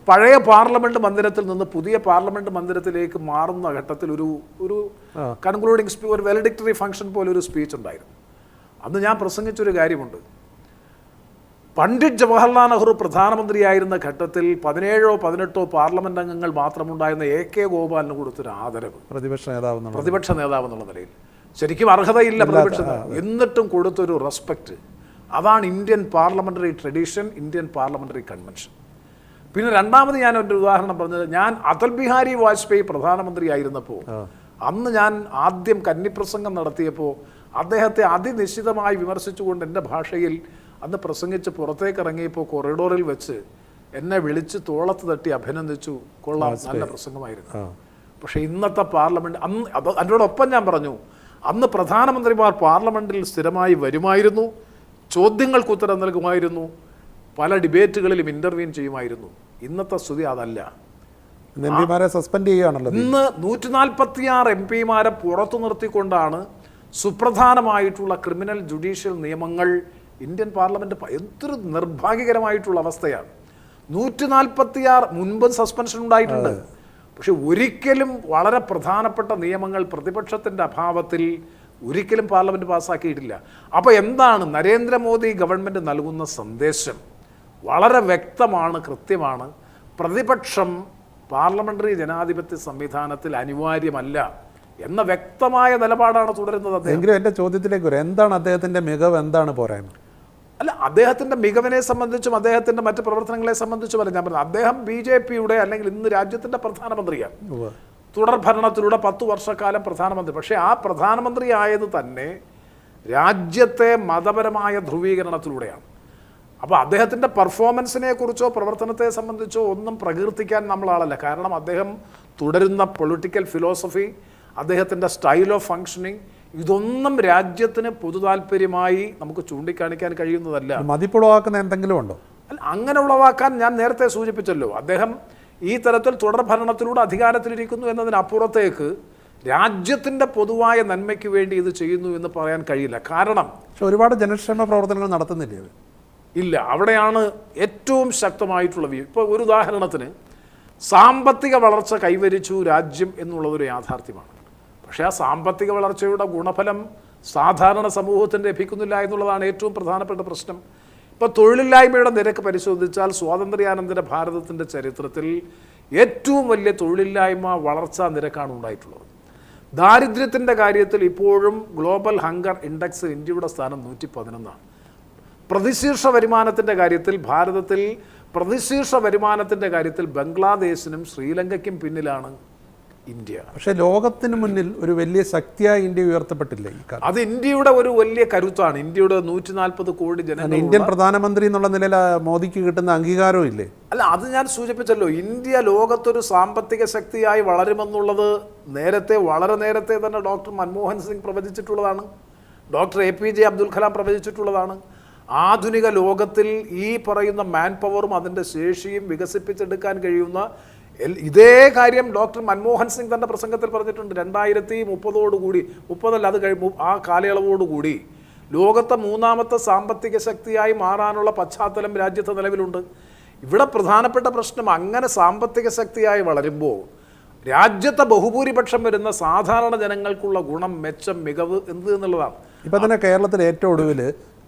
പഴയ പാർലമെന്റ് മന്ദിരത്തിൽ നിന്ന് പുതിയ പാർലമെന്റ് മന്ദിരത്തിലേക്ക് മാറുന്ന ഘട്ടത്തിൽ ഒരു കൺക്ലൂഡിംഗ് ഒരു വെലഡിക്ടറി ഫംഗ്ഷൻ പോലെ ഒരു സ്പീച്ച് ഉണ്ടായിരുന്നു. അന്ന് ഞാൻ പ്രസംഗിച്ചൊരു കാര്യമുണ്ട്. പണ്ഡിറ്റ് ജവഹർലാൽ നെഹ്റു പ്രധാനമന്ത്രിയായിരുന്ന ഘട്ടത്തിൽ 17 or 18 പാർലമെന്റ് അംഗങ്ങൾ മാത്രമുണ്ടായിരുന്ന AK ഗോപാലിന് കൊടുത്തൊരു ആദരവ്, പ്രതിപക്ഷ നേതാവ് എന്നുള്ള നിലയിൽ ശരിക്കും അർഹതയില്ല പ്രതിപക്ഷ നേതാവ്, എന്നിട്ടും കൊടുത്തൊരു റെസ്പെക്റ്റ്, അതാണ് Indian parliamentary tradition, Indian parliamentary convention. പിന്നെ രണ്ടാമത് ഞാൻ ഒരു ഉദാഹരണം പറഞ്ഞത്, ഞാൻ അടൽ ബിഹാരി വാജ്പേയി പ്രധാനമന്ത്രിയായിരുന്നപ്പോൾ അന്ന് ഞാൻ ആദ്യം കന്നിപ്രസംഗം നടത്തിയപ്പോൾ അദ്ദേഹത്തെ അതിനിശ്ചിതമായി വിമർശിച്ചുകൊണ്ട് എൻ്റെ ഭാഷയിൽ അന്ന് പ്രസംഗിച്ച് പുറത്തേക്ക് ഇറങ്ങിയപ്പോൾ കൊറിഡോറിൽ വെച്ച് എന്നെ വിളിച്ച് തോളത്ത് തട്ടി അഭിനന്ദിച്ചു. കൊള്ളാം, നല്ല പ്രസംഗമായിരുന്നു. പക്ഷേ ഇന്നത്തെ പാർലമെന്റ് അതിനോടൊപ്പം ഞാൻ പറഞ്ഞു, അന്ന് പ്രധാനമന്ത്രിമാർ പാർലമെന്റിൽ സ്ഥിരമായി വരുമായിരുന്നു, ചോദ്യങ്ങൾക്ക് ഉത്തരം നൽകുമായിരുന്നു, പല ഡിബേറ്റുകളിലും ഇന്റർവ്യൂ ചെയ്യുമായിരുന്നു. ഇന്നത്തെ സ്ഥിതി അതല്ല. സസ്പെൻഡ് ചെയ്യുകയാണല്ലോ. ഇന്ന് 146 MP-മാരെ പുറത്തു നിർത്തിക്കൊണ്ടാണ് സുപ്രധാനമായിട്ടുള്ള ക്രിമിനൽ ജുഡീഷ്യൽ നിയമങ്ങൾ ഇന്ത്യൻ പാർലമെന്റ്. എന്തൊരു നിർഭാഗ്യകരമായിട്ടുള്ള അവസ്ഥയാണ്. 146 മുൻപ് സസ്പെൻഷൻ ഉണ്ടായിട്ടുണ്ട്. പക്ഷെ ഒരിക്കലും വളരെ പ്രധാനപ്പെട്ട നിയമങ്ങൾ പ്രതിപക്ഷത്തിൻ്റെ അഭാവത്തിൽ ഒരിക്കലും പാർലമെന്റ് പാസ്സാക്കിയിട്ടില്ല. അപ്പോൾ എന്താണ് നരേന്ദ്രമോദി ഗവൺമെൻറ് നൽകുന്ന സന്ദേശം? വളരെ വ്യക്തമാണ്, കൃത്യമാണ്. പ്രതിപക്ഷം പാർലമെന്ററി ജനാധിപത്യ സംവിധാനത്തിൽ അനിവാര്യമല്ല എന്ന വ്യക്തമായ നിലപാടാണ് തുടരുന്നത് അദ്ദേഹം. എങ്കിലും എൻ്റെ ചോദ്യത്തിലേക്ക് വരാം, എന്താണ് അദ്ദേഹത്തിൻ്റെ മികവ്, എന്താണ് പോരായ്മ? അല്ല, അദ്ദേഹത്തിൻ്റെ മികവിനെ സംബന്ധിച്ചും അദ്ദേഹത്തിൻ്റെ മറ്റ് പ്രവർത്തനങ്ങളെ സംബന്ധിച്ചുമല്ല ഞാൻ പറഞ്ഞത്. അദ്ദേഹം BJPയുടെ അല്ലെങ്കിൽ ഇന്ന് രാജ്യത്തിൻ്റെ പ്രധാനമന്ത്രിയാണ്. തുടർ ഭരണത്തിലൂടെ 10 വർഷക്കാലം പ്രധാനമന്ത്രി. പക്ഷേ ആ പ്രധാനമന്ത്രി ആയത് തന്നെ രാജ്യത്തെ മതപരമായ ധ്രുവീകരണത്തിലൂടെയാണ്. അപ്പോൾ അദ്ദേഹത്തിൻ്റെ പെർഫോമൻസിനെ കുറിച്ചോ പ്രവർത്തനത്തെ സംബന്ധിച്ചോ ഒന്നും പ്രകീർത്തിക്കാൻ നമ്മളാളല്ല. കാരണം അദ്ദേഹം തുടരുന്ന പൊളിറ്റിക്കൽ ഫിലോസഫി, അദ്ദേഹത്തിൻ്റെ സ്റ്റൈൽ ഓഫ് ഫങ്ഷനിങ്, ഇതൊന്നും രാജ്യത്തിന് പൊതു താല്പര്യമായി നമുക്ക് ചൂണ്ടിക്കാണിക്കാൻ കഴിയുന്നതല്ല. മതിപ്പുളവാക്കുന്ന എന്തെങ്കിലും ഉണ്ടോ? അല്ല, അങ്ങനെ ഉളവാക്കാൻ ഞാൻ നേരത്തെ സൂചിപ്പിച്ചല്ലോ. അദ്ദേഹം ഈ തരത്തിൽ തുടർ ഭരണത്തിലൂടെ അധികാരത്തിലിരിക്കുന്നു എന്നതിനപ്പുറത്തേക്ക് രാജ്യത്തിൻ്റെ പൊതുവായ നന്മയ്ക്ക് വേണ്ടി ഇത് ചെയ്യുന്നു എന്ന് പറയാൻ കഴിയില്ല. കാരണം ഒരുപാട് ജനക്ഷേമ പ്രവർത്തനങ്ങൾ നടത്തുന്നില്ലേ? ഇല്ല, അവിടെയാണ് ഏറ്റവും ശക്തമായിട്ടുള്ള ഇപ്പോൾ ഒരു ഉദാഹരണത്തിന് സാമ്പത്തിക വളർച്ച കൈവരിച്ചു രാജ്യം എന്നുള്ളതൊരു യാഥാർത്ഥ്യമാണ്. പക്ഷേ ആ സാമ്പത്തിക വളർച്ചയുടെ ഗുണഫലം സാധാരണ സമൂഹത്തിന് ലഭിക്കുന്നില്ല എന്നുള്ളതാണ് ഏറ്റവും പ്രധാനപ്പെട്ട പ്രശ്നം. ഇപ്പോൾ തൊഴിലില്ലായ്മയുടെ നിരക്ക് പരിശോധിച്ചാൽ സ്വാതന്ത്ര്യാനന്തര ഭാരതത്തിൻ്റെ ചരിത്രത്തിൽ ഏറ്റവും വലിയ തൊഴിലില്ലായ്മ വളർച്ചാ നിരക്കാണ് ഉണ്ടായിട്ടുള്ളത്. ദാരിദ്ര്യത്തിൻ്റെ കാര്യത്തിൽ ഇപ്പോഴും ഗ്ലോബൽ ഹങ്കർ ഇൻഡെക്സ് ഇന്ത്യയുടെ സ്ഥാനം 111. പ്രതിശീർഷ വരുമാനത്തിൻ്റെ കാര്യത്തിൽ ഭാരതത്തിൽ പ്രതിശീർഷ വരുമാനത്തിൻ്റെ കാര്യത്തിൽ ബംഗ്ലാദേശിനും ശ്രീലങ്കയ്ക്കും പിന്നിലാണ് ഇന്ത്യ. പക്ഷേ ലോകത്തിന് മുന്നിൽ ഒരു വലിയ ശക്തിയായി ഇന്ത്യ ഉയർത്തപ്പെട്ടില്ലേ ഈ കാലം? അത് ഇന്ത്യയുടെ ഒരു വലിയ കരുത്താണ്. ഇന്ത്യയുടെ 140 കോടി ജനങ്ങൾ, ഇന്ത്യൻ പ്രധാനമന്ത്രി എന്നുള്ള നിലയിൽ മോദിക്ക് കിട്ടുന്ന അംഗീകാരവും ഇല്ലേ? അല്ല, അത് ഞാൻ സൂചിപ്പിച്ചല്ലോ. ഇന്ത്യ ലോകത്തൊരു സാമ്പത്തിക ശക്തിയായി വളരുമെന്നുള്ളത് വളരെ നേരത്തെ തന്നെ ഡോക്ടർ മൻമോഹൻ സിംഗ് പ്രവചിച്ചിട്ടുള്ളതാണ്. ഡോക്ടർ APJ അബ്ദുൽ കലാം പ്രവചിച്ചിട്ടുള്ളതാണ്. ആധുനിക ലോകത്തിൽ ഈ പറയുന്ന മാൻ പവറും അതിൻ്റെ ശേഷിയും വികസിപ്പിച്ചെടുക്കാൻ കഴിയുന്ന ഇതേ കാര്യം ഡോക്ടർ മൻമോഹൻ സിംഗ് തൻ്റെ പ്രസംഗത്തിൽ പറഞ്ഞിട്ടുണ്ട്. 2030 30 അത് ആ കാലയളവോടുകൂടി ലോകത്തെ 3ാമത്തെ സാമ്പത്തിക ശക്തിയായി മാറാനുള്ള പശ്ചാത്തലം രാജ്യത്ത് നിലവിലുണ്ട്. ഇവിടെ പ്രധാനപ്പെട്ട പ്രശ്നം, അങ്ങനെ സാമ്പത്തിക ശക്തിയായി വളരുമ്പോൾ രാജ്യത്തെ ബഹുഭൂരിപക്ഷം വരുന്ന സാധാരണ ജനങ്ങൾക്കുള്ള ഗുണം, മെച്ചം, മികവ് എന്ത് എന്നുള്ളതാണ്. ഇപ്പം തന്നെ കേരളത്തിൽ ഏറ്റവും ഒടുവിൽ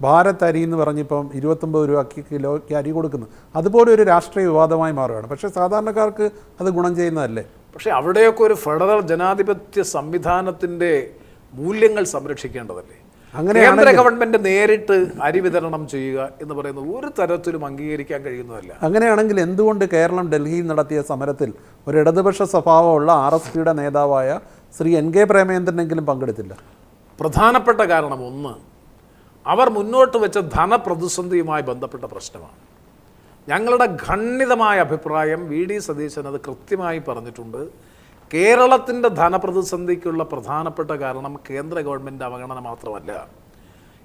ഭാരത് അരി എന്ന് പറഞ്ഞിപ്പം 29 രൂപയ്ക്ക് കിലോയ്ക്ക് അരി കൊടുക്കുന്നു. അതുപോലെ ഒരു രാഷ്ട്രീയ വിവാദമായി മാറുകയാണ്. പക്ഷേ സാധാരണക്കാർക്ക് അത് ഗുണം ചെയ്യുന്നതല്ലേ? പക്ഷേ അവിടെയൊക്കെ ഒരു ഫെഡറൽ ജനാധിപത്യ സംവിധാനത്തിൻ്റെ മൂല്യങ്ങൾ സംരക്ഷിക്കേണ്ടതല്ലേ? അങ്ങനെ കേന്ദ്ര ഗവൺമെൻറ് നേരിട്ട് അരി വിതരണം ചെയ്യുക എന്ന് പറയുന്നത് ഒരു തരത്തിലും അംഗീകരിക്കാൻ കഴിയുന്നതല്ല. അങ്ങനെയാണെങ്കിൽ എന്തുകൊണ്ട് കേരളം ഡൽഹിയിൽ നടത്തിയ സമരത്തിൽ ഒരു ഇടതുപക്ഷ സ്വഭാവമുള്ള RSPയുടെ നേതാവായ ശ്രീ NK പ്രേമചന്ദ്രനെങ്കിലും പങ്കെടുത്തില്ല? പ്രധാനപ്പെട്ട കാരണം, ഒന്ന്, അവർ മുന്നോട്ട് വെച്ച ധനപ്രതിസന്ധിയുമായി ബന്ധപ്പെട്ട പ്രശ്നമാണ്. ഞങ്ങളുടെ ഖണ്ഡിതമായ അഭിപ്രായം, VD സതീശൻ അത് കൃത്യമായി പറഞ്ഞിട്ടുണ്ട്. കേരളത്തിൻ്റെ ധനപ്രതിസന്ധിക്കുള്ള പ്രധാനപ്പെട്ട കാരണം കേന്ദ്ര ഗവൺമെൻറ് അവഗണന മാത്രമല്ല.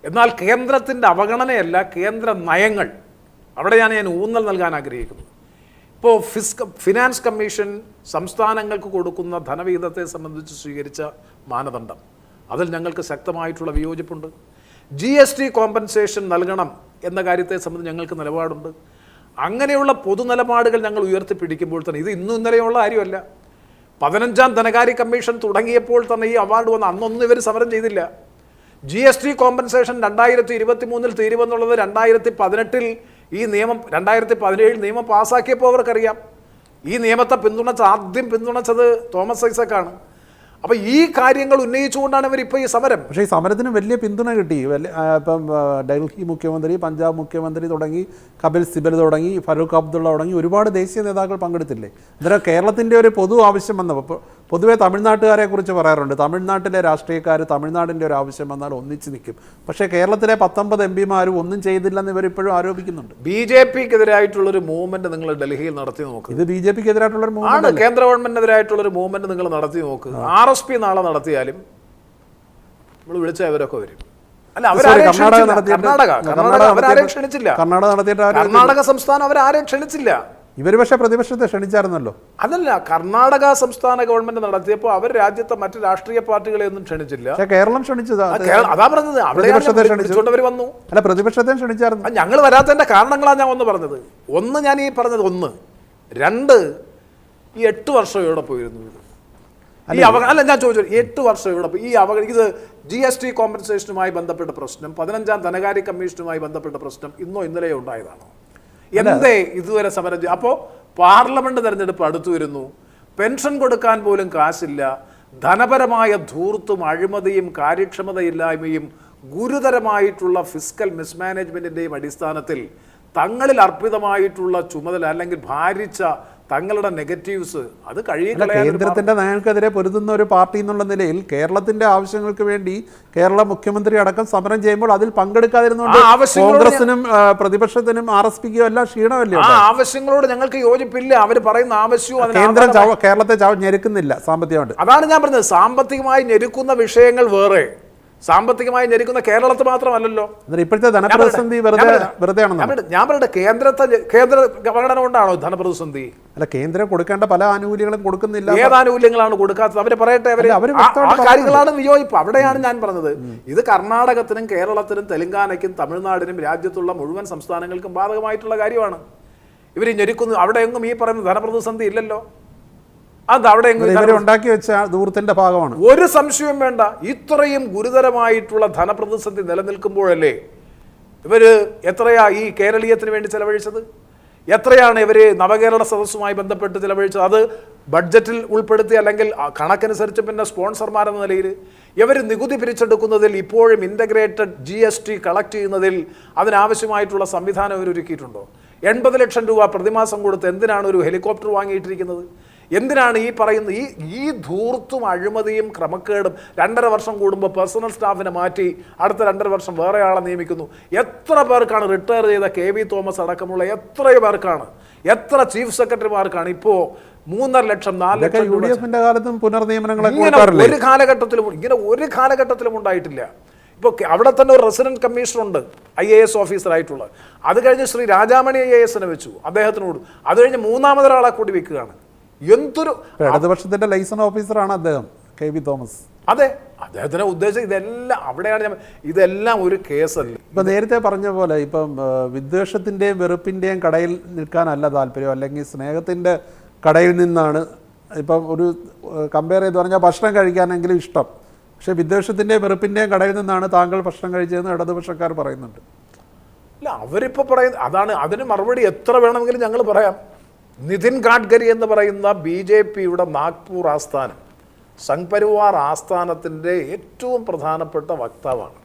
എന്നാൽ കേന്ദ്രത്തിൻ്റെ അവഗണനയല്ല, കേന്ദ്ര നയങ്ങൾ. അവിടെയാണ് ഞാൻ ഊന്നൽ നൽകാൻ ആഗ്രഹിക്കുന്നത്. ഇപ്പോൾ ഫിനാൻസ് കമ്മീഷൻ സംസ്ഥാനങ്ങൾക്ക് കൊടുക്കുന്ന ധനവിഹിതത്തെ സംബന്ധിച്ച് സ്വീകരിച്ച മാനദണ്ഡം, അതിൽ ഞങ്ങൾക്ക് ശക്തമായിട്ടുള്ള വിയോജിപ്പുണ്ട്. GST കോമ്പൻസേഷൻ നൽകണം എന്ന കാര്യത്തെ സംബന്ധിച്ച് ഞങ്ങൾക്ക് നിലപാടുണ്ട്. അങ്ങനെയുള്ള പൊതു നിലപാടുകൾ ഞങ്ങൾ ഉയർത്തിപ്പിടിക്കുമ്പോൾ തന്നെ, ഇത് ഇന്നും ഇന്നലെയുള്ള കാര്യമല്ല. 15ാം ധനകാര്യ കമ്മീഷൻ തുടങ്ങിയപ്പോൾ തന്നെ ഈ അവാർഡ് വന്ന് അന്നൊന്നും ഇവർ സമരം ചെയ്തില്ല. GST കോമ്പൻസേഷൻ 2023 തീരുമെന്നുള്ളത് 2018 ഈ നിയമം 2017 നിയമം പാസ്സാക്കിയപ്പോൾ അവർക്കറിയാം. ഈ നിയമത്തെ ആദ്യം പിന്തുണച്ചത് തോമസ് ഐസക്കാണ്. അപ്പോൾ ഈ കാര്യങ്ങൾ ഉന്നയിച്ചുകൊണ്ടാണ് ഇവർ ഇപ്പോൾ ഈ സമരം. പക്ഷേ ഈ സമരത്തിന് വലിയ പിന്തുണ കിട്ടി. ഇപ്പം ഡൽഹി മുഖ്യമന്ത്രി, പഞ്ചാബ് മുഖ്യമന്ത്രി തുടങ്ങി, കപിൽ സിബൽ തുടങ്ങി, ഫറൂഖ് അബ്ദുള്ള തുടങ്ങി ഒരുപാട് ദേശീയ നേതാക്കൾ പങ്കെടുത്തില്ലേ? അന്നേരം കേരളത്തിൻ്റെ ഒരു പൊതു ആവശ്യം വന്നപ്പോൾ പൊതുവേ തമിഴ്നാട്ടുകാരെ കുറിച്ച് പറയാറുണ്ട്. തമിഴ്നാട്ടിലെ രാഷ്ട്രീയക്കാർ തമിഴ്നാടിൻ്റെ ഒരു ആവശ്യം വന്നാൽ ഒന്നിച്ച് നിൽക്കും. പക്ഷേ കേരളത്തിലെ 19 MPമാരും ഒന്നും ചെയ്തില്ലെന്ന് ഇവരിപ്പോഴും ആരോപിക്കുന്നുണ്ട്. BJPക്കെതിരായിട്ടുള്ളൊരു മൂവ്മെന്റ് നിങ്ങൾ ഡൽഹിയിൽ നടത്തി നോക്ക്. ഇത് BJPക്കെതിരായിട്ടുള്ളൊരു മൂവ്മെന്റ് ആണ്. കേന്ദ്ര ഗവൺമെന്റിനെതിരായിട്ടുള്ളൊരു മൂവ്മെന്റ് നിങ്ങൾ നടത്തി നോക്ക്. RSP നാളെ നടത്തിയാലും നമ്മൾ വിളിച്ചാൽ ഇവരൊക്കെ വരും. അല്ല, കർണാടക സംസ്ഥാനം അവരാരെയും ക്ഷണിച്ചില്ല. ഇവർ പക്ഷേ പ്രതിപക്ഷത്തെ ക്ഷണിച്ചായിരുന്നല്ലോ. അതല്ല, കർണാടക സംസ്ഥാന ഗവൺമെന്റ് നടത്തിയപ്പോൾ അവർ രാജ്യത്തെ മറ്റ് രാഷ്ട്രീയ പാർട്ടികളെ ഒന്നും ക്ഷണിച്ചില്ല. കേരളം ക്ഷണിച്ചത് അതാ പറഞ്ഞത്, അവർ വന്നു. അല്ല, പ്രതിപക്ഷത്തെ ക്ഷണിച്ചായിരുന്നു. ഞങ്ങൾ വരാത്തതിന്റെ കാരണങ്ങളാണ് ഞാൻ പറഞ്ഞത്. ഒന്ന്, ഞാൻ ഈ പറഞ്ഞത് ഒന്ന്. 2, ഈ 8 വർഷം ഇവിടെ പോയിരുന്നു. അല്ല, ഞാൻ ചോദിച്ചു, 8 വർഷം ഇവിടെ ഇത് GST കോമ്പൻസേഷനുമായി ബന്ധപ്പെട്ട പ്രശ്നം, 15ാം ധനകാര്യ കമ്മീഷനുമായി ബന്ധപ്പെട്ട പ്രശ്നം ഇന്നോ ഇന്നലെയോ ഉണ്ടായതാണോ? എന്തേ ഇതുവരെ സമരം? അപ്പോൾ പാർലമെന്റ് തെരഞ്ഞെടുപ്പ് അടുത്തു വരുന്നു, പെൻഷൻ കൊടുക്കാൻ പോലും കാശില്ല, ധനപരമായ ധൂർത്തും അഴിമതിയും കാര്യക്ഷമതയില്ലായ്മയും ഗുരുതരമായിട്ടുള്ള ഫിസ്ക്കൽ മിസ്മാനേജ്മെന്റിന്റെയും അടിസ്ഥാനത്തിൽ തങ്ങളിൽ അർപ്പിതമായിട്ടുള്ള ചുമതല അല്ലെങ്കിൽ ഭാരിച്ച തങ്ങളുടെ നെഗറ്റീവ്സ് അത് കേന്ദ്രത്തിന്റെ നയങ്ങൾക്കെതിരെ പൊരുതുന്ന ഒരു പാർട്ടി എന്നുള്ള നിലയിൽ കേരളത്തിന്റെ ആവശ്യങ്ങൾക്ക് വേണ്ടി കേരള മുഖ്യമന്ത്രി അടക്കം സമരം ചെയ്യുമ്പോൾ അതിൽ പങ്കെടുക്കാതിരുന്നുകൊണ്ട് കോൺഗ്രസിനും പ്രതിപക്ഷത്തിനും RSPക്കും എല്ലാം ക്ഷീണമല്ലേ? ആ ആവശ്യങ്ങളോട് ഞങ്ങൾക്ക് യോജിപ്പില്ല. അവർ പറയുന്ന ആവശ്യവും കേന്ദ്രം കേരളത്തെ ഞെരുക്കുന്നില്ല സാമ്പത്തികമായിട്ട്. അതാണ് ഞാൻ പറഞ്ഞത്. സാമ്പത്തികമായി ഞെരുക്കുന്ന വിഷയങ്ങൾ വേറെ, സാമ്പത്തികമായി ഞെരുക്കുന്ന കേരളത്തിൽ മാത്രമല്ലല്ലോ. ഇപ്പോഴത്തെ ധനപ്രതിസന്ധി ഞാൻ പറയട്ടെ, കേന്ദ്ര ഭരണം കൊണ്ടാണോ ധനപ്രതിസന്ധി? അല്ല, കേന്ദ്രം കൊടുക്കേണ്ട പല ആനുകൂല്യങ്ങളും കൊടുക്കുന്നില്ല. ഏത് ആനുകൂല്യങ്ങളാണ് കൊടുക്കാത്തത്? അവര് പറയട്ടെ. ആ കാര്യങ്ങളാണ് വിയോജിപ്പ്. അവിടെയാണ് ഞാൻ പറഞ്ഞത്. ഇത് കർണാടകത്തിനും കേരളത്തിനും തെലങ്കാനയ്ക്കും തമിഴ്നാടിനും രാജ്യത്തുള്ള മുഴുവൻ സംസ്ഥാനങ്ങൾക്കും ബാധകമായിട്ടുള്ള കാര്യമാണ്. ഇവർ ഞെരുക്കുന്നു. അവിടെ എങ്ങും ഈ പറയുന്ന ധനപ്രതിസന്ധി ഇല്ലല്ലോ. അത് അവിടെ ഉണ്ടാക്കി വെച്ച ദൂരത്തിന്റെ ഭാഗമാണ്. ഒരു സംശയവും വേണ്ട. ഇത്രയും ഗുരുതരമായിട്ടുള്ള ധനപ്രതിസന്ധി നിലനിൽക്കുമ്പോഴല്ലേ ഇവര് എത്രയാ ഈ കേരളീയത്തിന് വേണ്ടി ചെലവഴിച്ചത്? എത്രയാണ് ഇവര് നവകേരള സദസ്സുമായി ബന്ധപ്പെട്ട് ചെലവഴിച്ചത്? അത് ബഡ്ജറ്റിൽ ഉൾപ്പെടുത്തി അല്ലെങ്കിൽ കണക്കനുസരിച്ച് പിന്നെ സ്പോൺസർമാരെന്ന നിലയിൽ ഇവർ നികുതി പിരിച്ചെടുക്കുന്നതിൽ ഇപ്പോഴും ഇൻ്റഗ്രേറ്റഡ് GST കളക്ട് ചെയ്യുന്നതിൽ അതിനാവശ്യമായിട്ടുള്ള സംവിധാനം ഇവർ ഒരുക്കിയിട്ടുണ്ടോ? 80 ലക്ഷം രൂപ പ്രതിമാസം കൊടുത്ത് എന്തിനാണ് ഒരു ഹെലികോപ്റ്റർ വാങ്ങിയിട്ടിരിക്കുന്നത്? എന്തിനാണ് ഈ പറയുന്ന ഈ ധൂർത്തും അഴിമതിയും ക്രമക്കേടും? 2.5 വർഷം കൂടുമ്പോൾ പേഴ്സണൽ സ്റ്റാഫിനെ മാറ്റി അടുത്ത 2.5 വർഷം വേറെ ആളെ നിയമിക്കുന്നു. എത്ര പേർക്കാണ് റിട്ടയർ ചെയ്ത KV തോമസ് അടക്കമുള്ള എത്ര പേർക്കാണ്, എത്ര ചീഫ് സെക്രട്ടറിമാർക്കാണ് ഇപ്പോൾ 3.5 ലക്ഷം 4 ലക്ഷം ഒരു കാലഘട്ടത്തിലും ഉണ്ടായിട്ടില്ല. ഇപ്പോൾ അവിടെ തന്നെ ഒരു റെസിഡന്റ് കമ്മീഷണർ ഉണ്ട്, IAS ഓഫീസറായിട്ടുള്ള. അത് കഴിഞ്ഞ് ശ്രീ രാജാമണി IASനെ വെച്ചു അദ്ദേഹത്തിനോട്. അത് കഴിഞ്ഞ് 3ാമതൊരാളെ കൂടി വെക്കുകയാണ്. എന്തൊരു ഇടതുപക്ഷത്തിന്റെ ലൈസൺ ഓഫീസറാണ് അദ്ദേഹം, KV തോമസ്. അതെ, അദ്ദേഹത്തിനെ ഉദ്ദേശിച്ച് ഇതെല്ലാം അവിടെയാണ് ഇതെല്ലാം ഒരു കേസല്ല. ഇപ്പം നേരത്തെ പറഞ്ഞ പോലെ ഇപ്പം വിദ്വേഷത്തിൻ്റെയും വെറുപ്പിൻ്റെയും കടയിൽ നിൽക്കാനല്ല താല്പര്യം, അല്ലെങ്കിൽ സ്നേഹത്തിൻ്റെ കടയിൽ നിന്നാണ്. ഇപ്പം ഒരു കമ്പയർ ചെയ്ത് പറഞ്ഞാൽ ഭക്ഷണം കഴിക്കാനെങ്കിലും ഇഷ്ടം, പക്ഷേ വിദ്വേഷത്തിൻ്റെയും വെറുപ്പിൻ്റെയും കടയിൽ നിന്നാണ് താങ്കൾ ഭക്ഷണം കഴിച്ചതെന്ന് ഇടതുപക്ഷക്കാർ പറയുന്നുണ്ട്. അല്ല, അവരിപ്പോൾ പറയുന്നത് അതാണ്. അതിന് മറുപടി എത്ര വേണമെങ്കിലും ഞങ്ങൾ പറയാം. നിതിൻ ഗഡ്കരി എന്ന് പറയുന്ന BJPയുടെ നാഗ്പൂർ ആസ്ഥാനം, സംഘ് പരിവാർ ആസ്ഥാനത്തിന്റെ ഏറ്റവും പ്രധാനപ്പെട്ട വക്താവാണ്,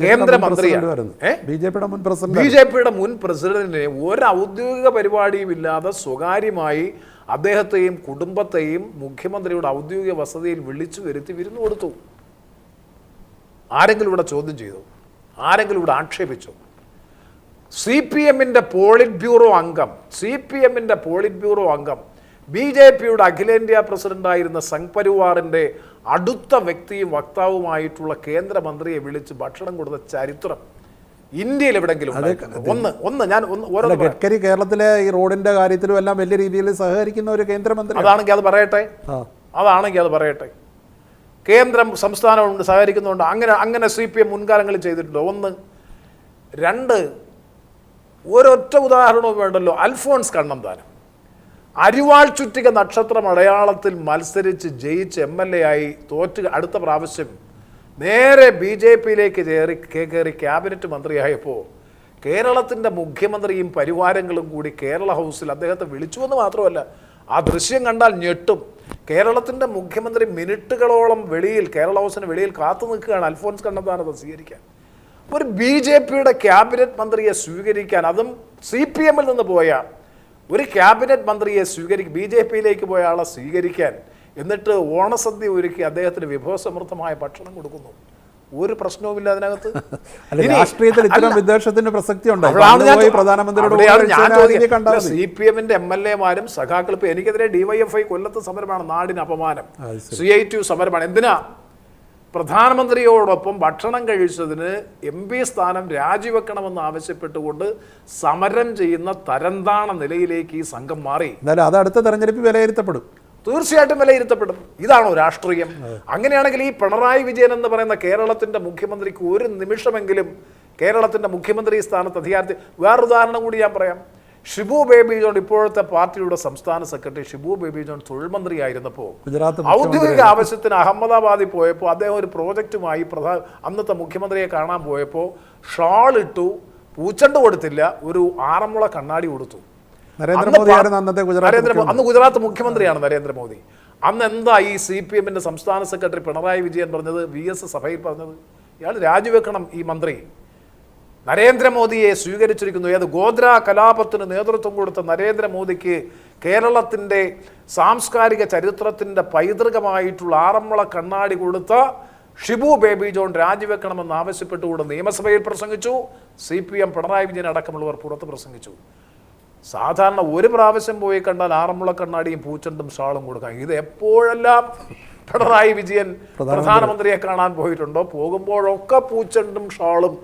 കേന്ദ്രമന്ത്രിയാണ്. BJPയുടെ മുൻ പ്രസിഡന്റിനെ ഒരു ഔദ്യോഗിക പരിപാടിയും ഇല്ലാതെ സ്വകാര്യമായി അദ്ദേഹത്തെയും കുടുംബത്തെയും മുഖ്യമന്ത്രിയുടെ ഔദ്യോഗിക വസതിയിൽ വിളിച്ചു വരുത്തി വിരുന്നു കൊടുത്തു. ആരെങ്കിലും ഇവിടെ ചോദ്യം ചെയ്തു? ആരെങ്കിലും ഇവിടെ ആക്ഷേപിച്ചു? CPMന്റെ പോളിറ്റ് ബ്യൂറോ അംഗം BJPയുടെ അഖിലേന്ത്യാ പ്രസിഡന്റായിരുന്ന സംഘ് പരിവാറിന്റെ അടുത്ത വ്യക്തിയും വക്താവുമായിട്ടുള്ള കേന്ദ്രമന്ത്രിയെ വിളിച്ച് ഭക്ഷണം കൊടുത്ത ചരിത്രം ഇന്ത്യയിൽ എവിടെങ്കിലും ഗഡ്കരി കേരളത്തിലെ ഈ റോഡിന്റെ കാര്യത്തിലും എല്ലാം വലിയ രീതിയിൽ സഹകരിക്കുന്ന ഒരു കേന്ദ്രമന്ത്രി അതാണെങ്കിൽ അത് പറയട്ടെ. കേന്ദ്രം സംസ്ഥാനം സഹകരിക്കുന്നുണ്ട്. അങ്ങനെ CPM മുൻകാലങ്ങളിൽ ചെയ്തിട്ടുണ്ടോ? 1. 2, ഒരൊറ്റ ഉദാഹരണവും വേണ്ടല്ലോ. അൽഫോൺസ് കണ്ണന്താനം അരിവാൾ ചുറ്റിക നക്ഷത്രം അടയാളത്തിൽ മത്സരിച്ച് ജയിച്ച് MLA ആയി തോറ്റ് അടുത്ത പ്രാവശ്യം നേരെ BJPയിലേക്ക് കയറി ക്യാബിനറ്റ് മന്ത്രിയായപ്പോൾ കേരളത്തിൻ്റെ മുഖ്യമന്ത്രിയും പരിവാരങ്ങളും കൂടി കേരള ഹൗസിൽ അദ്ദേഹത്തെ വിളിച്ചുവെന്ന് മാത്രമല്ല, ആ ദൃശ്യം കണ്ടാൽ ഞെട്ടും. കേരളത്തിൻ്റെ മുഖ്യമന്ത്രി മിനിറ്റുകളോളം കേരള ഹൗസിന് വെളിയിൽ കാത്തു നിൽക്കുകയാണ് അൽഫോൺസ് കണ്ണന്താനത്തെ സ്വീകരിക്കാൻ. ഒരു BJPയുടെ ക്യാബിനറ്റ് മന്ത്രിയെ സ്വീകരിക്കാൻ, അതും CPMൽ നിന്ന് പോയ ഒരു ക്യാബിനറ്റ് മന്ത്രിയെ BJPയിലേക്ക് പോയ ആളെ സ്വീകരിക്കാൻ, എന്നിട്ട് ഓണസദ്യ ഒരുക്കി അദ്ദേഹത്തിന് വിഭവസമൃദ്ധമായ ഭക്ഷണം കൊടുക്കുന്നു. ഒരു പ്രശ്നവുമില്ല അതിനകത്ത്. രാഷ്ട്രീയത്തിൽ ഇത്തരം വിദ്വേഷത്തിന് പ്രസക്തി ഉണ്ട്. CPMന്റെ MLAമാരും സഖാക്കൾ. ഇപ്പൊ എനിക്കെതിരെ DYFI കൊല്ലത്ത് സമരമാണ്, നാടിന് അപമാനം. CITU സമരമാണ്. എന്തിനാ? പ്രധാനമന്ത്രിയോടൊപ്പം ഭക്ഷണം കഴിച്ചതിന് MP സ്ഥാനം രാജിവെക്കണമെന്ന് ആവശ്യപ്പെട്ടുകൊണ്ട് സമരം ചെയ്യുന്ന തരംതാണ നിലയിലേക്ക് ഈ സംഘം മാറി. അത് അടുത്ത തെരഞ്ഞെടുപ്പിൽ വിലയിരുത്തപ്പെടും. തീർച്ചയായിട്ടും വിലയിരുത്തപ്പെടും. ഇതാണോ രാഷ്ട്രീയം? അങ്ങനെയാണെങ്കിൽ ഈ പിണറായി വിജയൻ എന്ന് പറയുന്ന കേരളത്തിന്റെ മുഖ്യമന്ത്രിക്ക് ഒരു നിമിഷമെങ്കിലും കേരളത്തിന്റെ മുഖ്യമന്ത്രി സ്ഥാനത്ത് അധികാരത്തിൽ, വേറൊരു ഉദാഹരണം കൂടി ഞാൻ പറയാം. ഷിബു ബേബി ജോൺ, ഇപ്പോഴത്തെ പാർട്ടിയുടെ സംസ്ഥാന സെക്രട്ടറി ഷിബു ബേബി ജോൺ തൊഴിൽ മന്ത്രിയായിരുന്നപ്പോൾ ഔദ്യോഗിക ആവശ്യത്തിന് അഹമ്മദാബാദിൽ പോയപ്പോൾ അദ്ദേഹം ഒരു പ്രോജക്റ്റുമായി അന്നത്തെ മുഖ്യമന്ത്രിയെ കാണാൻ പോയപ്പോൾ ഷാൾ ഇട്ടു, പൂച്ചണ്ട് കൊടുത്തില്ല, ഒരു 6 മുള കണ്ണാടി കൊടുത്തു. നരേന്ദ്രമോദിയായിരുന്നു അന്നത്തെ അന്ന് ഗുജറാത്ത് മുഖ്യമന്ത്രിയാണ് നരേന്ദ്രമോദി. അന്ന് എന്താ ഈ CPM സംസ്ഥാന സെക്രട്ടറി പിണറായി വിജയൻ പറഞ്ഞത്, VS സഭയിൽ പറഞ്ഞത്? ഇയാൾ രാജിവെക്കണം, ഈ മന്ത്രി. നരേന്ദ്രമോദിയെ സ്വീകരിച്ചിരിക്കുന്നു. ഏത് ഗോദ്ര കലാപത്തിന് നേതൃത്വം കൊടുത്ത നരേന്ദ്രമോദിക്ക് കേരളത്തിൻ്റെ സാംസ്കാരിക ചരിത്രത്തിൻ്റെ പൈതൃകമായിട്ടുള്ള ആറന്മുള കണ്ണാടി കൊടുത്ത ഷിബു ബേബി ജോൺ രാജിവെക്കണമെന്ന് ആവശ്യപ്പെട്ടുകൊണ്ട് നിയമസഭയിൽ പ്രസംഗിച്ചു. CPM പിണറായി വിജയൻ അടക്കമുള്ളവർ പുറത്ത് പ്രസംഗിച്ചു. സാധാരണ ഒരു പ്രാവശ്യം പോയി കണ്ടാൽ ആറന്മുള കണ്ണാടിയും പൂച്ചണ്ടും ഷാളും കൊടുക്കാം. ഇത് എപ്പോഴെല്ലാം പിണറായി വിജയൻ പ്രധാനമന്ത്രിയെ കാണാൻ പോയിട്ടുണ്ടോ, പോകുമ്പോഴൊക്കെ പൂച്ചണ്ടും ഷാളും